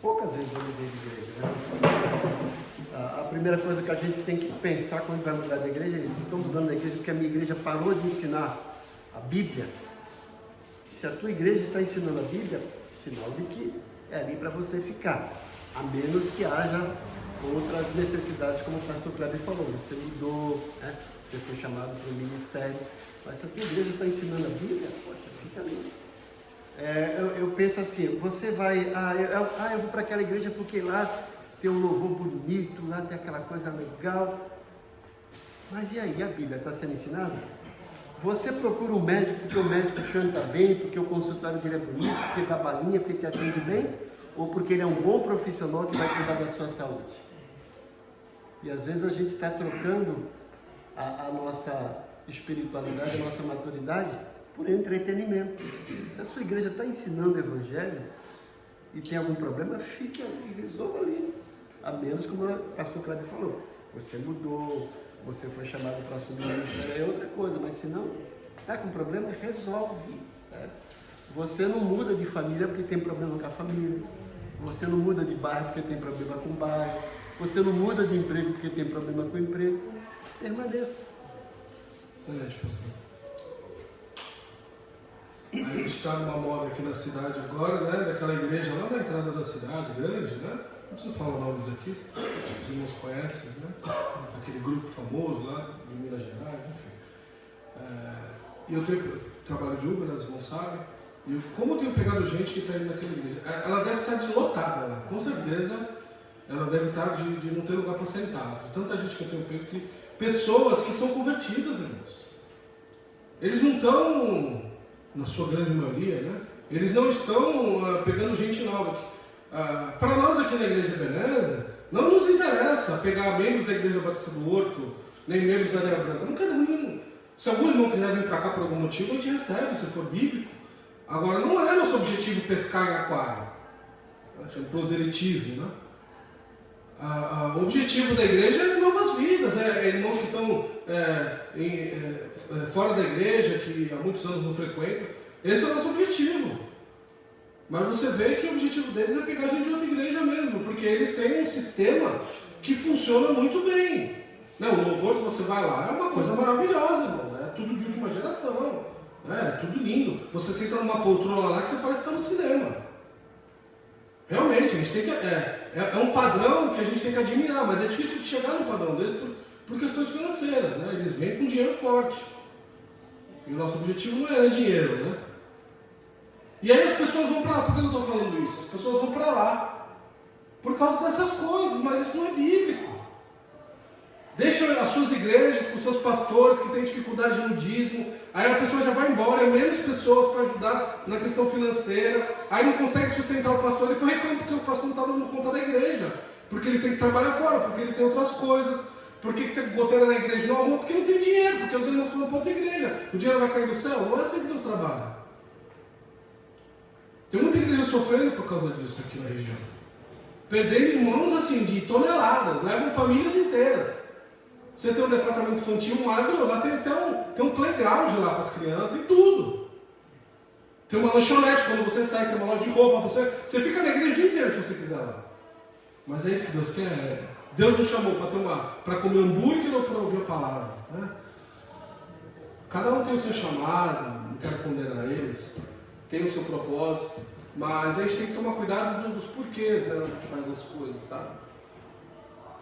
poucas vezes eu mudei de igreja, né? A primeira coisa que a gente tem que pensar quando vai mudar de igreja é isso: estou mudando da igreja porque a minha igreja parou de ensinar a Bíblia. Se a tua igreja está ensinando a Bíblia, sinal de que é ali para você ficar, a menos que haja outras necessidades, como o pastor Kleber falou, você mudou, né? Você foi chamado para o ministério, mas se a tua igreja está ensinando a Bíblia, poxa, fica ali. Eu penso assim, você vai, eu vou para aquela igreja porque lá tem um louvor bonito, lá tem aquela coisa legal, mas e aí, a Bíblia está sendo ensinada? Você procura um médico porque o médico canta bem, porque o consultório dele é bonito, porque dá balinha, porque te atende bem, ou porque ele é um bom profissional que vai cuidar da sua saúde? E às vezes a gente está trocando a nossa espiritualidade, a nossa maturidade por entretenimento. Se a sua igreja está ensinando o Evangelho e tem algum problema, fique ali, resolva ali. A menos, como o pastor Kleber falou, você mudou, você foi chamado para assumir o ministério, é outra coisa, mas se não, está com problema, resolve. Né? Você não muda de família porque tem problema com a família, você não muda de bairro porque tem problema com o bairro, você não muda de emprego porque tem problema com o emprego. Permaneça. Excelente, pastor. A gente está numa moda aqui na cidade agora, né? Daquela igreja lá na entrada da cidade, grande, né? Não preciso falar nomes aqui, os irmãos conhecem, né? Aquele grupo famoso lá de Minas Gerais, enfim. E eu trabalho de Uber, as irmãos sabem. E como eu tenho pegado gente que está indo naquela igreja, ela deve estar deslotada, com certeza. Ela deve estar de não ter lugar para sentar. De tanta gente que eu tenho pego, que pessoas que são convertidas, irmãos. Eles não estão, na sua grande maioria, né? Eles não estão pegando gente nova. Para nós aqui na Igreja Ebenezer, não nos interessa pegar membros da Igreja Batista do Horto, nem membros da Areia Branca. Não quero nenhum. Se algum irmão quiser vir para cá por algum motivo, a gente recebe, se for bíblico. Agora, não é nosso objetivo pescar em aquário. É um proselitismo, né? O objetivo da igreja é novas vidas, irmãos que estão fora da igreja, que há muitos anos não frequentam. Esse é o nosso objetivo. Mas você vê que o objetivo deles é pegar gente de outra igreja mesmo, porque eles têm um sistema que funciona muito bem. Não, o louvor que você vai lá é uma coisa maravilhosa, irmãos. É tudo de última geração. É tudo lindo. Você senta numa poltrona lá que você parece estar no cinema. Realmente, a gente tem que. É um padrão que a gente tem que admirar, mas é difícil de chegar no padrão desse por questões financeiras, né? Eles vêm com dinheiro forte. E o nosso objetivo não é dinheiro, né? E aí as pessoas vão para lá. Por que eu estou falando isso? As pessoas vão para lá por causa dessas coisas, mas isso não é bíblico. Deixa as suas igrejas com os seus pastores que têm dificuldade no dízimo. Aí a pessoa já vai embora, é menos pessoas para ajudar na questão financeira. Aí não consegue sustentar o pastor, ele reclama porque o pastor não está dando conta da igreja. Porque ele tem que trabalhar fora, porque ele tem outras coisas. Por que tem goteira na igreja? Não, porque não tem dinheiro, porque os irmãos foram para outra igreja. O dinheiro vai cair do céu? Não é assim que Deus trabalha. Tem muita igreja sofrendo por causa disso aqui na região. Perdendo irmãos assim, de toneladas, levam famílias inteiras. Você tem um departamento infantil maravilhoso, lá tem até tem um playground lá para as crianças, tem tudo. Tem uma lanchonete, quando você sai, tem uma loja de roupa, você fica na igreja o dia inteiro se você quiser lá. Mas é isso que Deus quer. Deus nos chamou para comer hambúrguer ou para ouvir a palavra, né? Cada um tem o seu chamado, não quero condenar eles, tem o seu propósito, mas a gente tem que tomar cuidado dos porquês, né, onde a gente faz as coisas, sabe?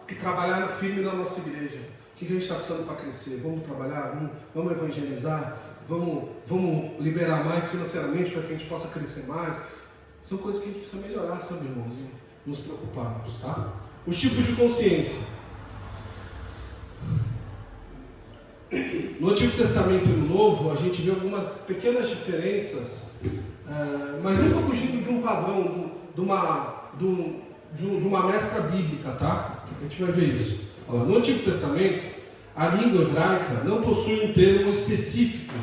E trabalhar firme na nossa igreja. O que a gente está precisando para crescer? Vamos trabalhar? Vamos evangelizar? Vamos liberar mais financeiramente para que a gente possa crescer mais? São coisas que a gente precisa melhorar, sabe, irmãos? E nos preocuparmos, tá? Os tipos de consciência. No Antigo Testamento e no Novo, a gente vê algumas pequenas diferenças, mas nunca fugindo de um padrão, de uma mestra bíblica, tá? A gente vai ver isso. Olha, no Antigo Testamento, a língua hebraica não possui um termo específico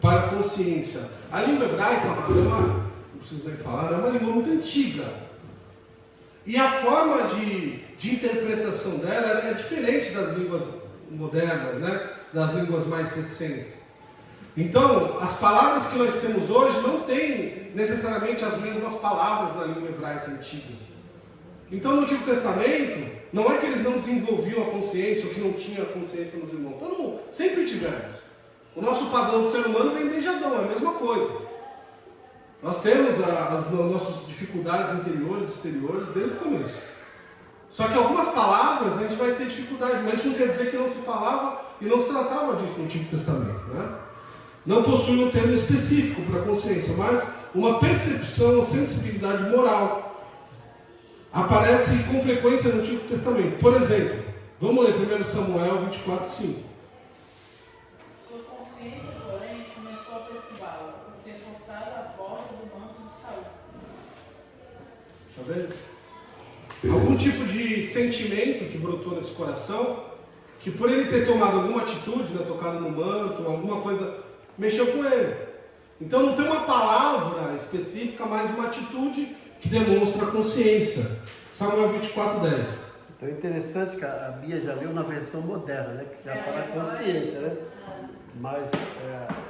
para a consciência. A língua hebraica não preciso nem falar, é uma língua muito antiga. E a forma de interpretação dela é diferente das línguas modernas, né? Das línguas mais recentes. Então, as palavras que nós temos hoje não têm necessariamente as mesmas palavras na língua hebraica antiga. Então, no Antigo Testamento, não é que eles não desenvolviam a consciência ou que não tinha consciência nos irmãos. Todo mundo, sempre tivemos. O nosso padrão de ser humano vem desde Adão, é a mesma coisa. Nós temos as nossas dificuldades interiores e exteriores desde o começo. Só que algumas palavras a gente vai ter dificuldade, mas isso não quer dizer que não se falava e não se tratava disso no Antigo Testamento, né? Não possui um termo específico para a consciência, mas uma percepção, uma sensibilidade moral. Aparece com frequência no Antigo Testamento. Por exemplo, vamos ler 1 Samuel 24, 5. Sua consciência, porém, começou a perturbá-la, por ter cortado a borda do manto de Saul. Está vendo? Algum tipo de sentimento que brotou nesse coração, que por ele ter tomado alguma atitude, né, tocado no manto, alguma coisa, mexeu com ele. Então não tem uma palavra específica, mas uma atitude que demonstra a consciência. Samuel 24, 10. Então é interessante que a Bia já leu na versão moderna, né? Que já fala consciência, né? Mas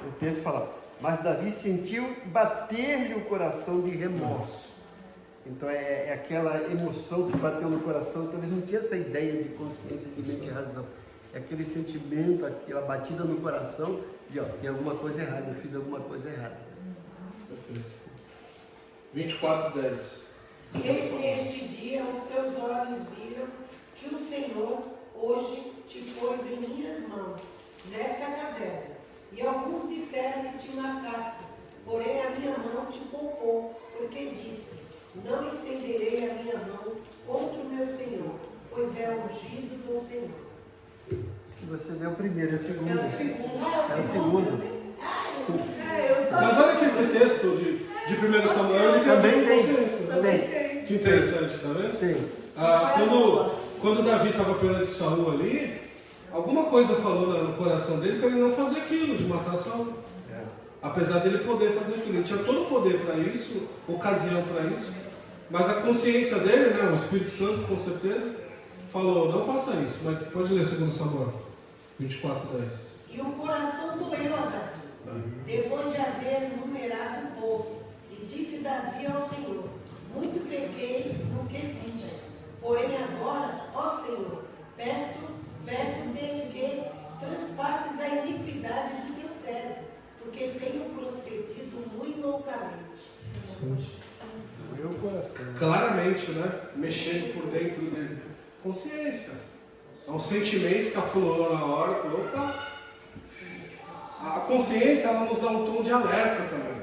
o texto fala, mas Davi sentiu bater-lhe o coração de remorso. Então é aquela emoção que bateu no coração, então ele não tinha essa ideia de consciência, de mente e razão. É aquele sentimento, aquela batida no coração de, tem alguma coisa errada, eu fiz alguma coisa errada. Perfeito. 24, 10. Este dia os teus olhos viram que o Senhor hoje te pôs em minhas mãos, nesta caverna. E alguns disseram que te matasse, porém a minha mão te poupou, porque disse, não estenderei a minha mão contra o meu Senhor, pois é ungido do Senhor. Que você leu o primeiro, é o segundo. É o segundo. É o segundo. Mas olha que esse texto de 1 Samuel, ele tem Também a tem. consciência, né? Também. Que interessante, tá vendo? Tem. Quando Davi estava perante Saul ali, alguma coisa falou no coração dele para ele não fazer aquilo, de matar Saul. Apesar dele poder fazer aquilo, ele tinha todo o poder para isso, ocasião para isso, mas a consciência dele, né, o Espírito Santo com certeza, falou, não faça isso, mas pode ler 2 Samuel 24, 10. E o coração doeu a Davi, depois de haver numerado o povo, e disse Davi ao Senhor, muito pequei no que fiz, porém agora, ó Senhor, peço-te que transpasses a iniquidade do teu servo, porque tenho procedido muito loucamente. Meu coração. Claramente, né, mexendo por dentro dele. Consciência. É um sentimento que aflorou na hora, falou, opa. A consciência, ela nos dá um tom de alerta também.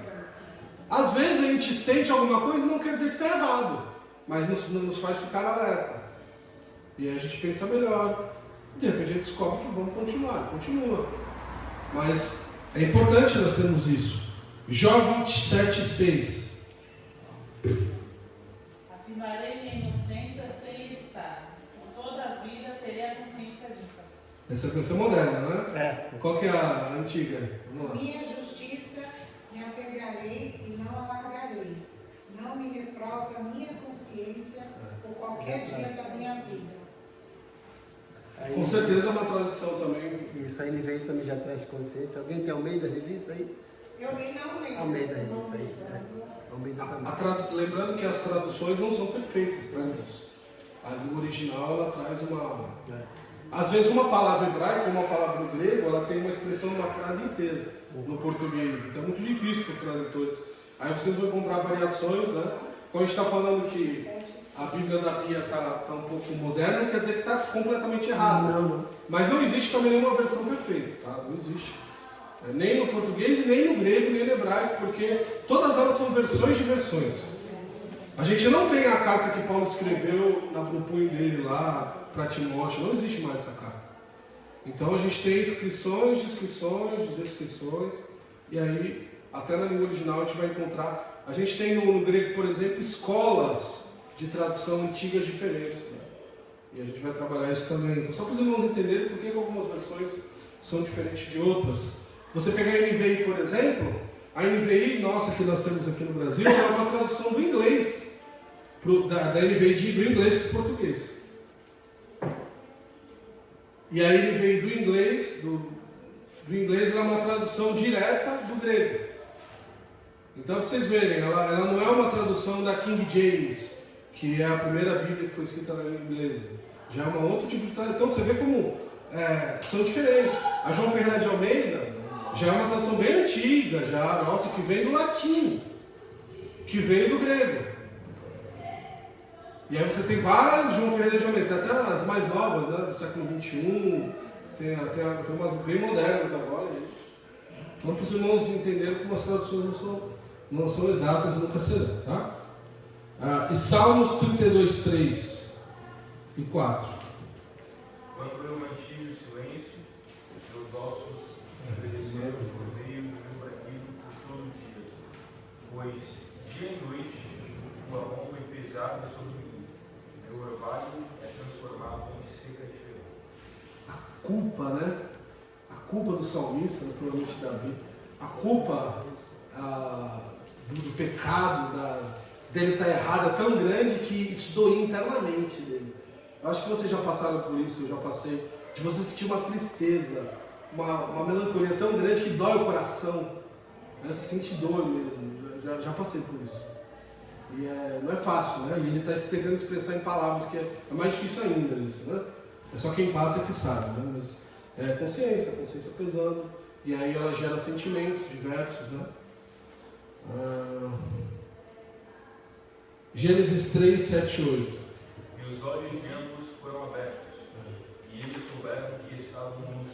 Às vezes a gente sente alguma coisa e não quer dizer que está errado, mas nos faz ficar alerta. E aí a gente pensa melhor. De repente a gente descobre que vamos continuar, continua. Mas é importante nós termos isso. Jó 27,6. Afirmarei minha inocência sem hesitar. Por toda a vida terei a consciência limpa. Essa é a versão moderna, né? É. Qual que é a antiga? Vamos lá. Minha justiça me apegarei e não alargarei. Não me reprova a minha consciência por qualquer dia da minha vida. Aí, Com certeza é uma tradução também. isso aí me veio também já traz consciência. Alguém tem Almeida Revista aí? Eu li não lembro. Almeida Revista aí. Almeida também. Lembrando que as traduções não são perfeitas, né? A língua original ela traz uma. Às vezes uma palavra hebraica, uma palavra no grego, ela tem uma expressão numa frase inteira no português. Então é muito difícil para os tradutores. Aí vocês vão encontrar variações, né? Quando a gente está falando que a Bíblia da Bia está um pouco moderna, não quer dizer que está completamente errado. Não. Mas não existe também nenhuma versão perfeita, tá? Não existe. Nem no português, e nem no grego, nem no hebraico, porque todas elas são versões de versões. A gente não tem a carta que Paulo escreveu no punho dele lá para Timóteo, não existe mais essa carta. Então a gente tem inscrições, descrições, e aí, até na língua original, a gente vai encontrar. A gente tem no grego, por exemplo, escolas de tradução antigas diferentes, né? E a gente vai trabalhar isso também. Então, só para os irmãos entenderem por que algumas versões são diferentes de outras. Você pegar a NVI, por exemplo, a NVI nossa que nós temos aqui no Brasil é uma tradução do inglês, da NVI do inglês para o português. E a NVI do inglês, do inglês ela é uma tradução direta do grego. Então, para vocês verem, ela não é uma tradução da King James, que é a primeira Bíblia que foi escrita na língua inglesa. Já é uma outro tipo de tradução. Então, você vê como são diferentes. A João Ferreira de Almeida já é uma tradução bem antiga, que vem do latim, que veio do grego. E aí você tem várias João Ferreira de Almeida, tem até as mais novas, né, do século XXI, tem umas bem modernas agora. Então, para os irmãos entenderem como as traduções não são exatas e nunca serão, tá? E Salmos 32, 3 e 4. Quando eu mantive o silêncio, meus ossos envelheceram por meio do meu bramido por todo o dia, pois dia e noite tua mão foi pesada sobre mim, meu orvalho é transformado em seca de verão. A culpa, né? A culpa do salmista, naturalmente Davi, a culpa do pecado, dele estar errado é tão grande que isso doía internamente dele. Eu acho que vocês já passaram por isso, eu já passei, de você sentir uma tristeza, uma melancolia tão grande que dói o coração, né? Você sente dor mesmo, já passei por isso. E não é fácil, né? E ele está tentando expressar em palavras, que é mais difícil ainda isso, né? É só quem passa que sabe, né? Mas consciência pesando, e aí ela gera sentimentos diversos, né? Gênesis 3, 7, 8. E os olhos de ambos foram abertos, e eles souberam que estavam nus,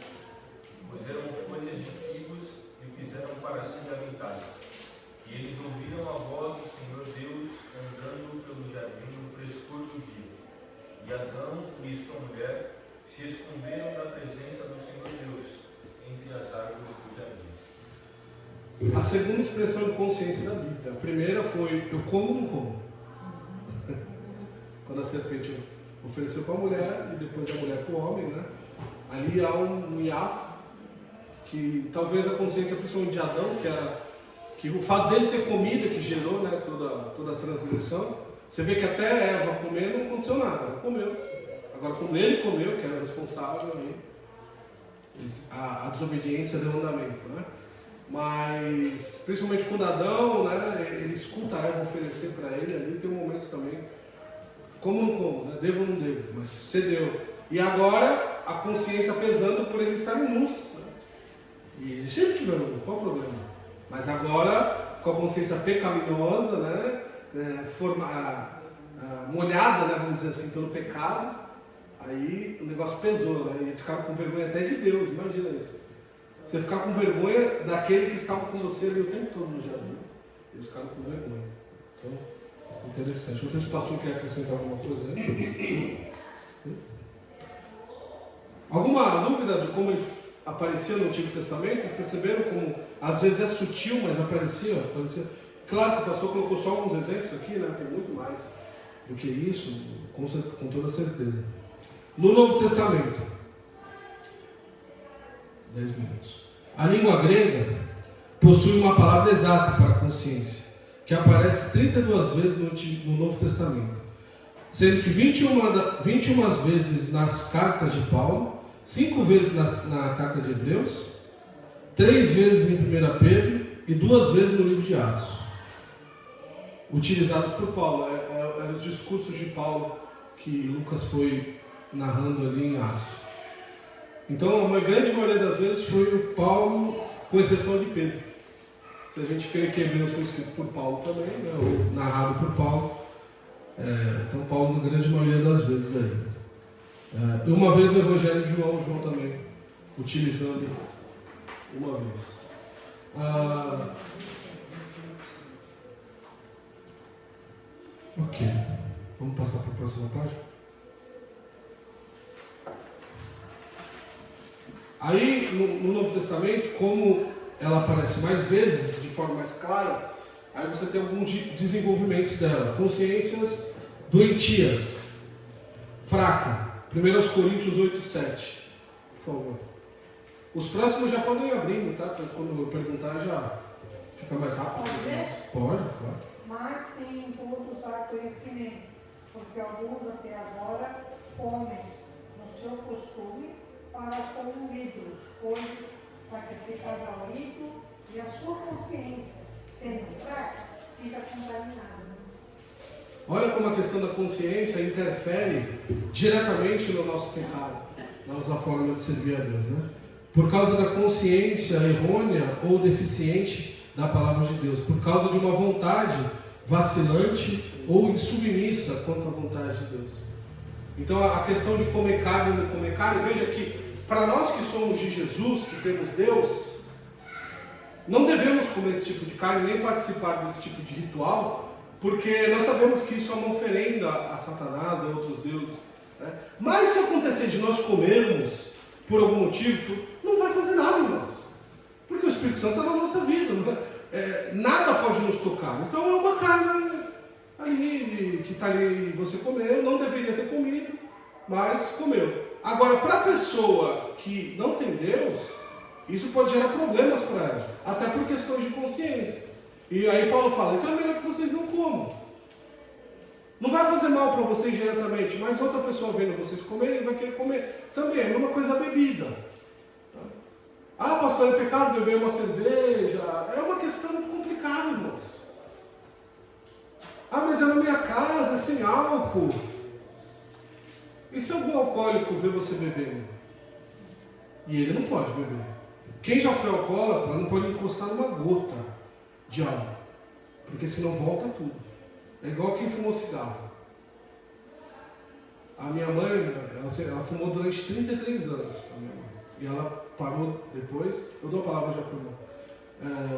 pois eram folhas de figos e fizeram para si aventais. E eles ouviram a voz do Senhor Deus andando pelo jardim no frescor do dia. E Adão e sua mulher se esconderam da presença do Senhor Deus entre as árvores do jardim. A segunda expressão de consciência da Bíblia. A primeira foi: eu como ou não como? Quando a serpente ofereceu para a mulher e depois a mulher para o homem, né? Ali há um hiato que talvez a consciência, principalmente de Adão, que o fato dele ter comido que gerou, né, toda a transgressão. Você vê que até Eva comendo não aconteceu nada, ela comeu. Agora, como ele comeu, que era responsável, aí, a desobediência deu andamento, né? Mas, principalmente quando Adão, né, ele escuta a Eva oferecer para ele, ali tem um momento também, como não como, né? Devo ou não devo, mas cedeu. E agora, a consciência pesando por ele estar nus. Né? E sempre tiver nu, qual o problema? Mas agora, com a consciência pecaminosa, né, molhada, né, vamos dizer assim, pelo pecado, aí o negócio pesou, né? E eles ficaram com vergonha até de Deus, imagina isso. Você ficar com vergonha daquele que estava com você ali o tempo todo no jardim. Eles ficaram com vergonha. Então, interessante. Não sei se o pastor quer acrescentar alguma coisa aí. Alguma dúvida de como ele aparecia no Antigo Testamento? Vocês perceberam como às vezes é sutil, mas aparecia? Claro que o pastor colocou só alguns exemplos aqui, né? Tem muito mais do que isso, com toda certeza. No Novo Testamento, 10 minutos. A língua grega possui uma palavra exata para consciência, que aparece 32 vezes no Novo Testamento, sendo que 21 vezes nas cartas de Paulo, 5 vezes na carta de Hebreus, 3 vezes em 1 Pedro e 2 vezes no livro de Atos, utilizados por Paulo. Eram os discursos de Paulo que Lucas foi narrando ali em Atos. Então, uma grande maioria das vezes foi o Paulo, com exceção de Pedro. Se a gente crê que Hebreus foi escrito por Paulo também, né, ou narrado por Paulo, então Paulo, na grande maioria das vezes aí. E uma vez no Evangelho de João também, utilizando uma vez. Ok, vamos passar para a próxima página. Aí, no Novo Testamento, como ela aparece mais vezes, de forma mais clara, aí você tem alguns desenvolvimentos dela. Consciências doentias, fraca. 1 Coríntios 8:7, por favor. Os próximos já podem ir abrindo, tá? Quando eu perguntar já fica mais rápido. Pode ver? Pode, claro. Mas tem todos a conhecimento, porque alguns até agora comem no seu costume para com ídolos, coisas sacrificadas ao ídolo, e a sua consciência, sendo fraca, fica contaminada. Olha como a questão da consciência interfere diretamente no nosso pecado, na nossa forma de servir a Deus, né? Por causa da consciência errônea ou deficiente da palavra de Deus, por causa de uma vontade vacilante ou insubmissa quanto à vontade de Deus. Então a questão de comer carne ou não comer carne, veja que para nós que somos de Jesus, que temos Deus, não devemos comer esse tipo de carne, nem participar desse tipo de ritual, porque nós sabemos que isso é uma oferenda a Satanás, a outros deuses, né? Mas se acontecer de nós comermos por algum motivo, não vai fazer nada em nós, porque o Espírito Santo está na nossa vida, nada pode nos tocar. Então é uma carne ali, que está ali, você comeu, não deveria ter comido, mas comeu. Agora, para a pessoa que não tem Deus, isso pode gerar problemas para ela, até por questões de consciência. E aí Paulo fala, então é melhor que vocês não comam. Não vai fazer mal para vocês diretamente, mas outra pessoa vendo vocês comerem, vai querer comer também. É a mesma coisa a bebida. Ah, pastor, é pecado beber uma cerveja? É uma questão muito complicada, irmãos. Ah, mas é na minha casa, é sem álcool. E se algum alcoólico vê você bebendo? E ele não pode beber. Quem já foi alcoólatra não pode encostar numa gota de álcool, porque senão volta tudo. É igual quem fumou cigarro. A minha mãe, ela fumou durante 33 anos, a minha mãe. E ela parou depois. Eu dou a palavra já para o irmão.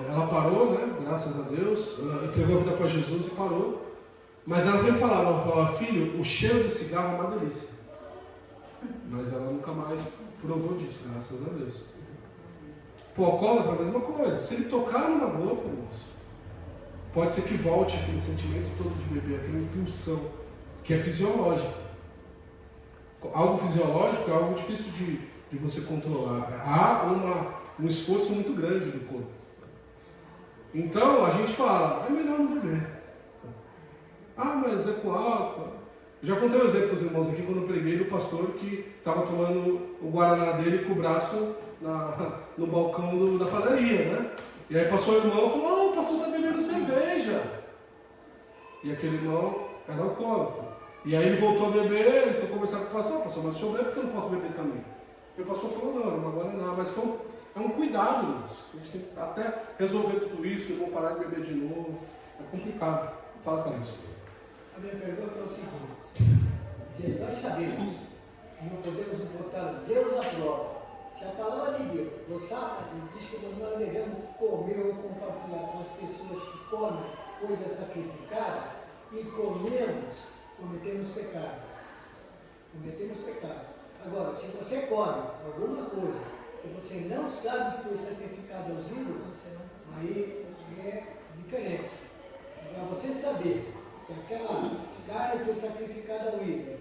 Ela parou, né? Graças a Deus. Ela entregou a vida para Jesus e parou. Mas ela sempre falava, filho, o cheiro do cigarro é uma delícia. Mas ela nunca mais provou disso, graças a Deus. Pô, alcoólatra é a mesma coisa. Se ele tocar numa gota, irmãos, pode ser que volte aquele sentimento todo de beber, aquela impulsão, que é fisiológica. Algo fisiológico é algo difícil de você controlar. Há um esforço muito grande do corpo. Então, a gente fala, é melhor não beber. Ah, mas é com álcool. Eu já contei um exemplo para os irmãos aqui, quando eu preguei do pastor que estava tomando o guaraná dele com o braço no balcão da padaria, né? E aí passou o irmão e falou, o pastor está bebendo cerveja. E aquele irmão era alcoólatra. E aí ele voltou a beber, ele foi conversar com o pastor, mas deixa eu beber porque eu não posso beber também. E o pastor falou, não, agora não, mas é um cuidado, irmãos. A gente tem que até resolver tudo isso, eu vou parar de beber de novo. É complicado. Fala com isso. A minha pergunta é o seguinte, nós sabemos que não podemos botar Deus à prova. Se a palavra de Deus diz que nós não devemos comer ou compartilhar com as pessoas que comem coisas sacrificadas e cometemos pecado. Cometemos pecado. Agora, se você come alguma coisa que você não sabe que foi sacrificado aos ídolos, aí é diferente. Agora, você saber que aquela carne foi sacrificada ao ídolo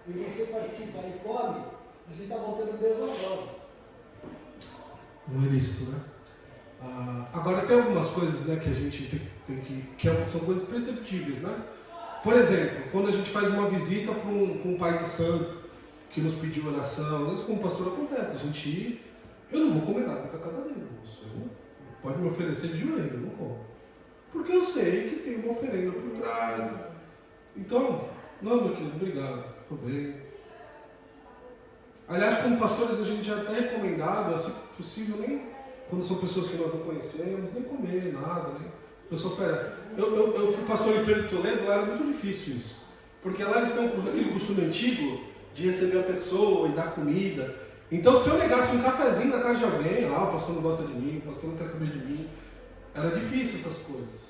e você participa e come, você está voltando Deus ao prova. Não é lícito, né? Agora tem algumas coisas, né, que a gente tem que são coisas perceptíveis, né? Por exemplo, quando a gente faz uma visita para um pai de santo que nos pediu oração, às vezes como pastor acontece, a gente ir, eu não vou comer nada para a casa dele, pode me oferecer de joelho, eu não como. Porque eu sei que tem uma oferenda por trás. Então, não, meu querido, obrigado, estou bem. Aliás, como pastores, a gente já está recomendado, se possível, nem quando são pessoas que nós não conhecemos, nem comer nada, né? A pessoa oferece. Eu fui pastor em Pedro Toledo, lá era muito difícil isso. Porque lá eles têm aquele costume antigo de receber a pessoa e dar comida. Então, se eu negasse um cafezinho na casa de alguém, o pastor não gosta de mim, o pastor não quer saber de mim, era difícil essas coisas.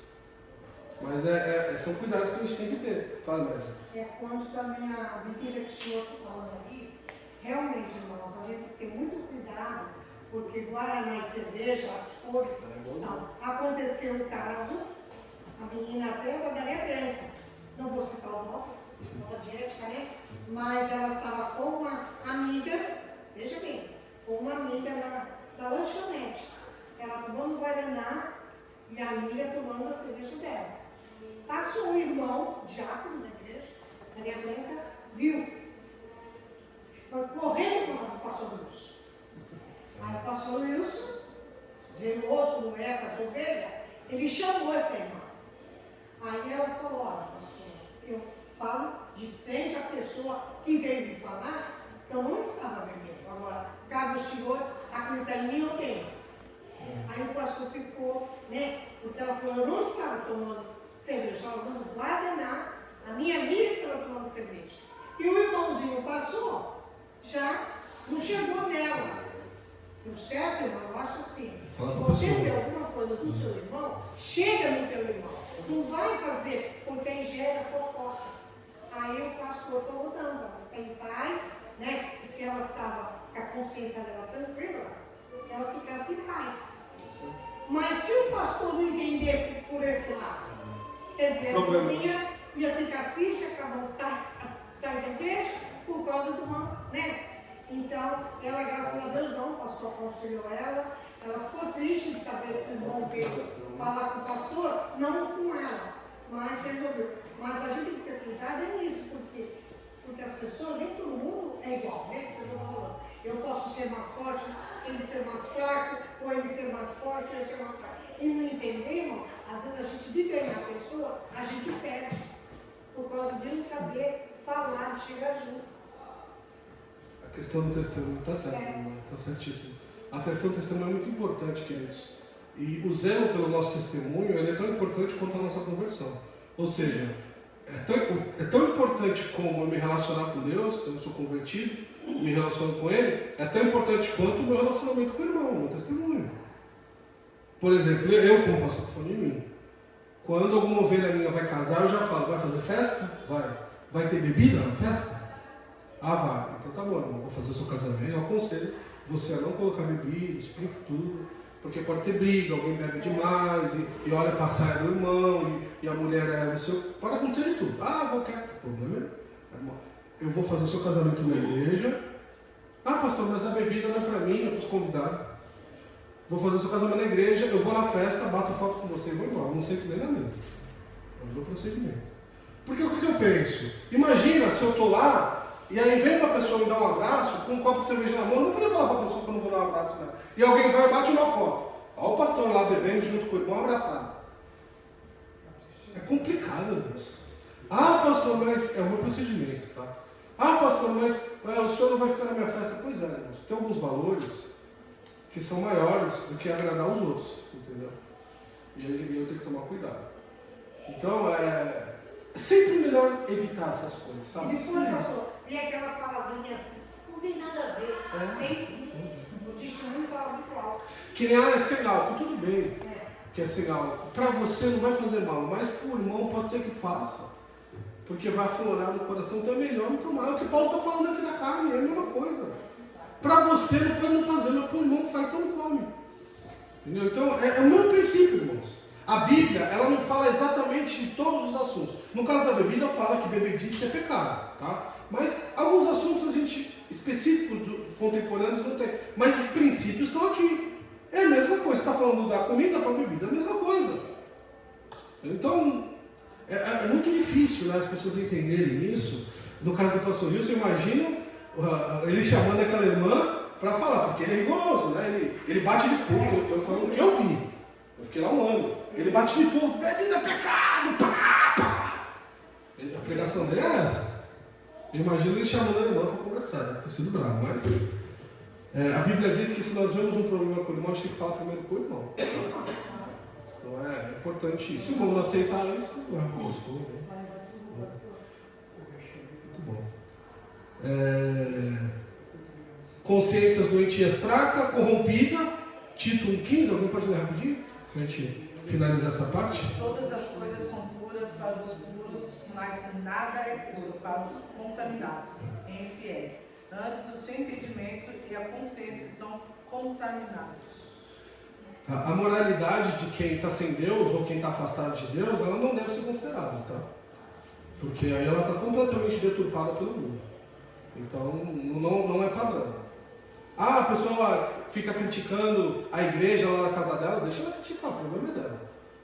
Mas são cuidados que a gente tem que ter. Fala, Maria. É quando também a bebida que o senhor está falando aqui, realmente, irmãos, a gente tem que ter muito cuidado, porque Guaraná e cerveja, as cores são. Aconteceu um caso, a menina até uma galinha branca, não vou citar o nome, nova de ética, né? Mas ela estava com uma amiga, veja bem, com uma amiga na lanchonete. Ela tomando Guaraná e a amiga tomando a cerveja dela. Passou um irmão, diácono da igreja, galinha branca, viu. Foi correndo para o pastor Wilson. Aí o pastor Wilson, zeloso como é com as ovelhas, ele chamou essa irmã. Aí ela falou, olha, pastor, eu falo de frente à pessoa que veio me falar que eu não estava bebendo. Agora, cabe o senhor acreditar em mim ou quem? Aí o pastor ficou, né? Porque ela falou, eu não estava tomando cerveja, estava tomando Guaraná, a minha amiga estava tomando cerveja. E o irmãozinho passou, já não chegou nela. O certo, irmão, eu acho assim, se você vê alguma coisa do seu irmão, chega no teu irmão. Não vai fazer com quem gera fofoca. Aí o pastor falou, não, fica em paz, né? Se ela estava com a consciência dela tranquila, ela ficasse em paz. Mas se o pastor não entendesse por esse lado, quer dizer, a vizinha ia ficar triste, acabou sair da igreja por causa do mal, né? Então, ela, graças a Deus, não, o pastor aconselhou ela. Ela ficou triste de saber que o irmão veio falar com o pastor, não com ela, mas resolveu. Mas a gente tem que ter cuidado nisso, porque as pessoas, nem todo mundo é igual, né? Eu posso ser mais forte, ele ser mais fraco, ou ele ser mais forte, eu ser mais fraco. E não entendemos, às vezes a gente de ganhar a pessoa, a gente perde, por causa de não saber falar, de chegar junto. A questão do testemunho está certa, está certíssimo. A questão do testemunho é muito importante, queridos. E o zelo pelo nosso testemunho, ele é tão importante quanto a nossa conversão. Ou seja, é tão importante como eu me relacionar com Deus, eu sou convertido, me relaciono com Ele, é tão importante quanto o meu relacionamento com o irmão, o meu testemunho. Por exemplo, eu como pastor, estou falando de mim. Quando alguma ovelha minha vai casar, eu já falo, vai fazer festa? Vai. Vai ter bebida na festa? Ah, vai. Então tá bom, irmão, vou fazer o seu casamento. Eu aconselho você a não colocar bebida, explico tudo. Porque pode ter briga, alguém bebe demais e olha para a saia do irmão e a mulher é o seu. Pode acontecer de tudo. Ah, vou quieto. O problema é, eu vou fazer o seu casamento na igreja. Ah, pastor, mas a bebida não é para mim, é para os convidados. Vou fazer o seu casamento na igreja, eu vou na festa, bato foto com você e vou embora. Eu não sento nem na mesa. Eu dou procedimento. Porque o que eu penso? Imagina se eu estou lá. E aí vem uma pessoa me dar um abraço, com um copo de cerveja na mão, eu não podia falar para a pessoa que eu não vou dar um abraço nela. E alguém vai e bate uma foto. Olha o pastor lá bebendo junto com o irmão abraçado. É complicado, Deus. Ah, pastor, mas é o meu procedimento, tá? Ah, pastor, mas o senhor não vai ficar na minha festa. Pois é, irmãos. Tem alguns valores que são maiores do que agradar os outros, entendeu? E eu tenho que tomar cuidado. Então, é sempre melhor evitar essas coisas, sabe? E depois, pastor, vem aquela palavrinha assim, não tem nada a ver, tem sim. O testemunho fala muito alto. Que nem é sem álcool, tudo bem que é sem álcool. Para você não vai fazer mal, mas para o irmão pode ser que faça. porque vai aflorar no coração, então é melhor não tomar. É o que Paulo está falando aqui na carne, é a mesma coisa. Para você não pode não fazer, mas para o irmão faz, então não come. Entendeu? Então é o mesmo princípio, irmãos. A Bíblia, ela não fala exatamente de todos os assuntos. No caso da bebida, fala que bebedice é pecado, tá? Mas alguns assuntos a gente, específicos, contemporâneos, não tem. Mas os princípios estão aqui. É a mesma coisa. Você está falando da comida para a bebida, é a mesma coisa. Então, é muito difícil, né, as pessoas entenderem isso. No caso do pastor Wilson, eu imagino ele chamando aquela irmã para falar, porque ele é rigoroso, né? Ele bate de pouco. Eu falo o que eu vi. Eu fiquei lá um ano. Ele bate de pouco. Bebida é pecado. Pá, pá. A pregação dele é essa. Eu imagino ele chamando a irmã para conversar. Deve ter sido bravo, mas... a Bíblia diz que se nós vemos um problema com o irmão, a gente tem que falar primeiro com o irmão. Então é importante isso. Se o irmão não aceitar isso, não é gostoso. Muito bom. Consciências doentias fracas, corrompida. Tito 1,15, alguém pode ler rapidinho? Para a gente finalizar essa parte. Todas as coisas são puras para os puros, mas nada é puro para os contaminados, em infiéis. Antes o seu entendimento e a consciência estão contaminados. A moralidade de quem está sem Deus ou quem está afastado de Deus, ela não deve ser considerada, tá? Porque aí ela está completamente deturpada pelo mundo. Então não é padrão. A pessoa fica criticando a igreja lá na casa dela, deixa ela criticar, o problema é dela.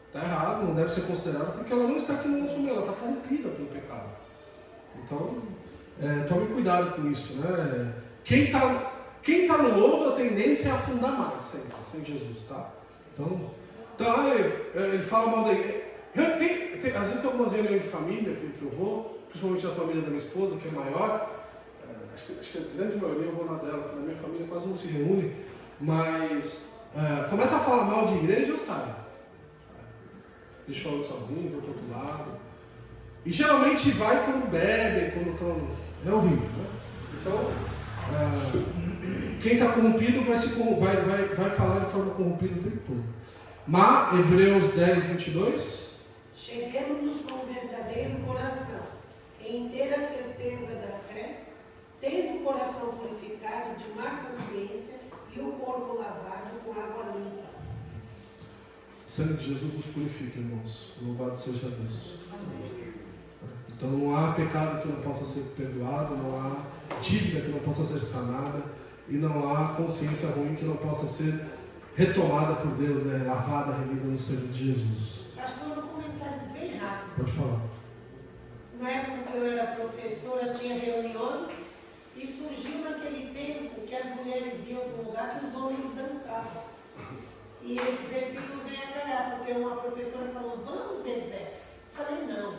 Está errado, não deve ser considerada, porque ela não está aqui no nosso meio, ela está corrompida pelo pecado. Então, tome cuidado com isso, né? Quem tá no lodo, a tendência é afundar mais sempre, sem Jesus, tá? Então ele fala mal da igreja. Às vezes tem algumas reuniões de família que eu vou, principalmente a família da minha esposa, que é maior. Acho que a grande maioria eu vou na dela, porque na minha família quase não se reúne, mas começa a falar mal de igreja, eu saio. Deixo falando sozinho, vou para o outro lado. E geralmente vai quando bebem, quando estão. É horrível, né? Então, quem está corrompido vai falar de forma corrompida o tempo todo. Mas, Hebreus 10, 22. Cheguemos-nos com o verdadeiro coração, em inteira certeza da fé, tendo o coração purificado de má consciência e o corpo lavado com água limpa. O sangue de Jesus nos purifica, irmãos. Louvado seja Deus. Então não há pecado que não possa ser perdoado, não há dívida que não possa ser sanada e não há consciência ruim que não possa ser retomada por Deus, né? Lavada, remida no sangue de Jesus. Pastor, um comentário bem rápido. Pode falar. Na época que eu era professora, tinha reuniões e surgiu naquele tempo que as mulheres iam para um lugar que os homens dançavam. E esse versículo vem a calhar, porque uma professora falou, vamos, Zé? Falei, não.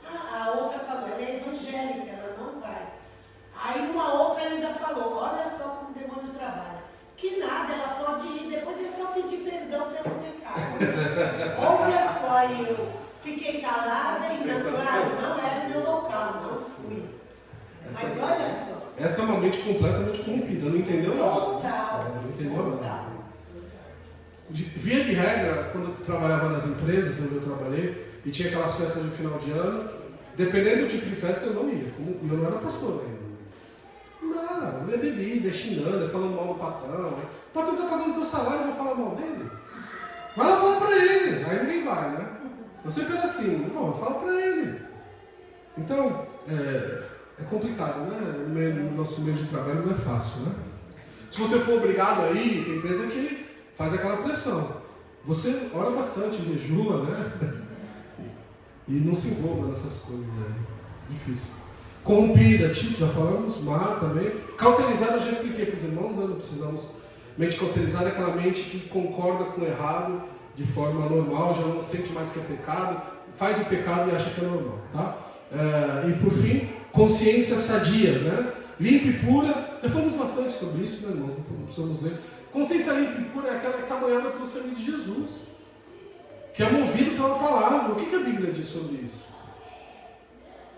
A outra falou, ela é evangélica, ela não vai. Aí uma outra ainda falou, olha só como o demônio trabalha. Que nada, ela pode ir, depois é só pedir perdão pelo pecado. Olha só, eu fiquei calada e não, claro, não era o meu local, não fui. Mas olha só. Essa é uma mente completamente corrompida, não entendeu nada. Total. Não entendeu nada. Via de regra, quando eu trabalhava nas empresas onde eu trabalhei, e tinha aquelas festas de final de ano, dependendo do tipo de festa eu não ia, eu não era pastor ainda. Não é bebida, é xingando, é falando mal do patrão. O patrão está pagando o teu salário, vai falar mal dele? Vai lá falar para ele, aí ninguém vai, né? Eu sempre era assim, não, fala para ele. Então, é complicado, né? No nosso meio de trabalho não é fácil, né? Se você for obrigado a ir, tem empresa que faz aquela pressão. Você ora bastante, jejua, né? E não se envolva nessas coisas aí. Difícil. Corrompida, tipo, já falamos, má também. Cauterizada, eu já expliquei para os irmãos, né? Não precisamos. Mente cauterizada é aquela mente que concorda com o errado de forma normal, já não sente mais que é pecado, faz o pecado e acha que é normal, tá? E por fim, consciências sadias, né? Limpa e pura. Já falamos bastante sobre isso, né, irmãos? Não precisamos ler. Consciência limpa e pura é aquela que está banhada pelo sangue de Jesus, que é movido pela palavra. O que a Bíblia diz sobre isso?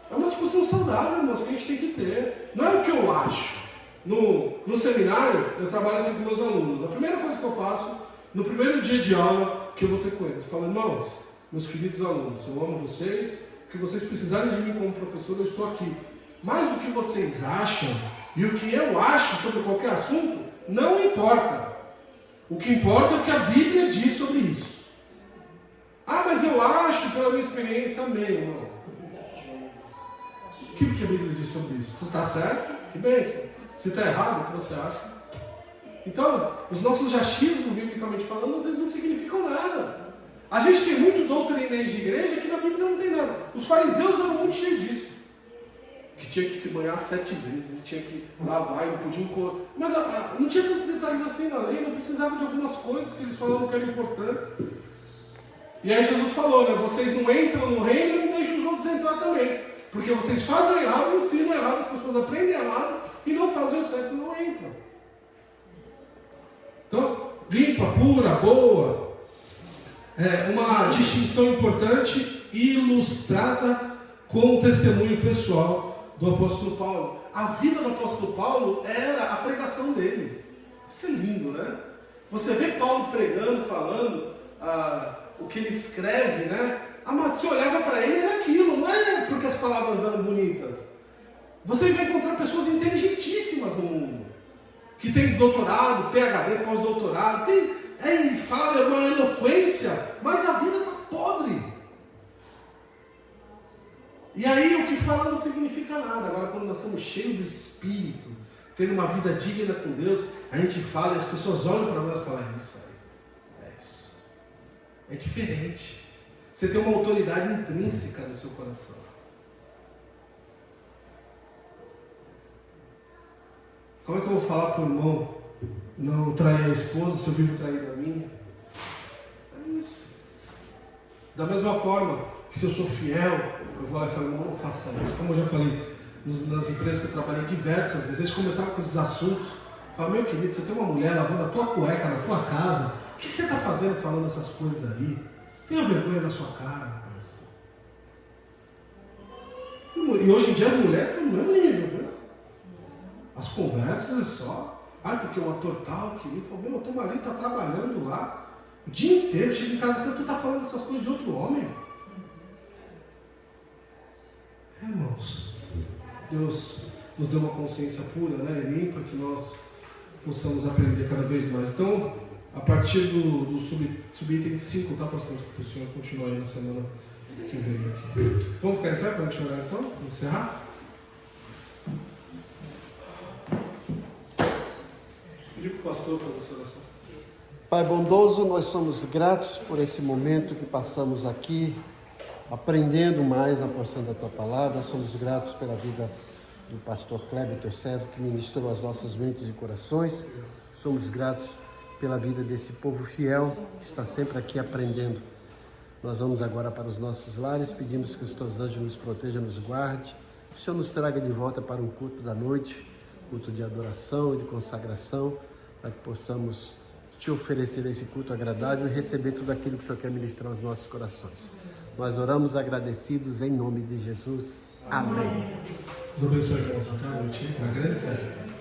É uma discussão saudável, irmãos, que a gente tem que ter. Não é o que eu acho. No seminário, eu trabalho assim com meus alunos. A primeira coisa que eu faço, no primeiro dia de aula que eu vou ter com eles, eu falo, irmãos, meus queridos alunos, eu amo vocês, que vocês precisarem de mim como professor, eu estou aqui. Mas o que vocês acham e o que eu acho sobre qualquer assunto, não importa. O que importa é o que a Bíblia diz sobre isso. Ah, mas eu acho pela minha experiência, amém, irmão. O que a Bíblia diz sobre isso? Se está certo, que bênção. Se está errado, o que você acha? Então, os nossos achismos, biblicamente falando, às vezes não significam nada. A gente tem muito doutrinês de igreja que na Bíblia não tem nada. Os fariseus eram muito cheios disso. Que tinha que se banhar 7 vezes, e tinha que lavar, e não podia encontrar. Mas não tinha tantos detalhes assim na lei, não precisava de algumas coisas que eles falavam que eram importantes. E aí Jesus falou, né? Vocês não entram no reino e não deixam os outros entrar também. Porque vocês fazem errado, ensinam errado, as pessoas aprendem errado e não fazem o certo e não entram. Então, limpa, pura, boa. Uma distinção importante ilustrada com o testemunho pessoal do apóstolo Paulo. A vida do apóstolo Paulo era a pregação dele. Isso é lindo, né? Você vê Paulo pregando, falando o que ele escreve, né? Amado, se olhava para ele, era aquilo, não é porque as palavras eram bonitas. Você vai encontrar pessoas inteligentíssimas no mundo, que tem doutorado, PhD, pós-doutorado, ele fala uma eloquência, mas a vida está podre. E aí o que fala não significa nada. Agora, quando nós estamos cheios do Espírito, tendo uma vida digna com Deus, a gente fala e as pessoas olham para nós e falam, é isso aí, é isso. É diferente. Você tem uma autoridade intrínseca no seu coração. Como é que eu vou falar para o irmão não trair a esposa se eu vivo traído a minha? É isso. Da mesma forma que se eu sou fiel, eu vou lá e falo, irmão, não faça isso. Como eu já falei, nas empresas que eu trabalhei diversas vezes, eles começavam com esses assuntos. Falavam, meu querido, você tem uma mulher lavando a tua cueca na tua casa, o que você está fazendo falando essas coisas aí? Tenha vergonha na sua cara, rapaz. E hoje em dia as mulheres estão no mesmo nível, viu? As conversas é só, porque o ator tal queria, falou, meu, teu marido está trabalhando lá o dia inteiro, chega em casa, tu está falando essas coisas de outro homem. Irmãos, Deus nos deu uma consciência pura, né, e limpa, que nós possamos aprender cada vez mais. Então, a partir do subitem 5, tá, pastor? Que o senhor continue aí na semana que vem aqui. Vamos ficar em pé para a gente orar então? Vamos encerrar? Pedir para o pastor fazer a sua oração. Pai bondoso, nós somos gratos por esse momento que passamos aqui, aprendendo mais a porção da Tua Palavra. Somos gratos pela vida do pastor Kleber, teu servo, que ministrou as nossas mentes e corações. Somos gratos pela vida desse povo fiel, que está sempre aqui aprendendo. Nós vamos agora para os nossos lares, pedimos que os Teus anjos nos protejam, nos guarde, que o Senhor nos traga de volta para um culto da noite, culto de adoração e de consagração, para que possamos Te oferecer esse culto agradável e receber tudo aquilo que o Senhor quer ministrar aos nossos corações. Nós oramos agradecidos em nome de Jesus. Amém. Deus abençoe, irmãos. Até a noite, uma grande festa.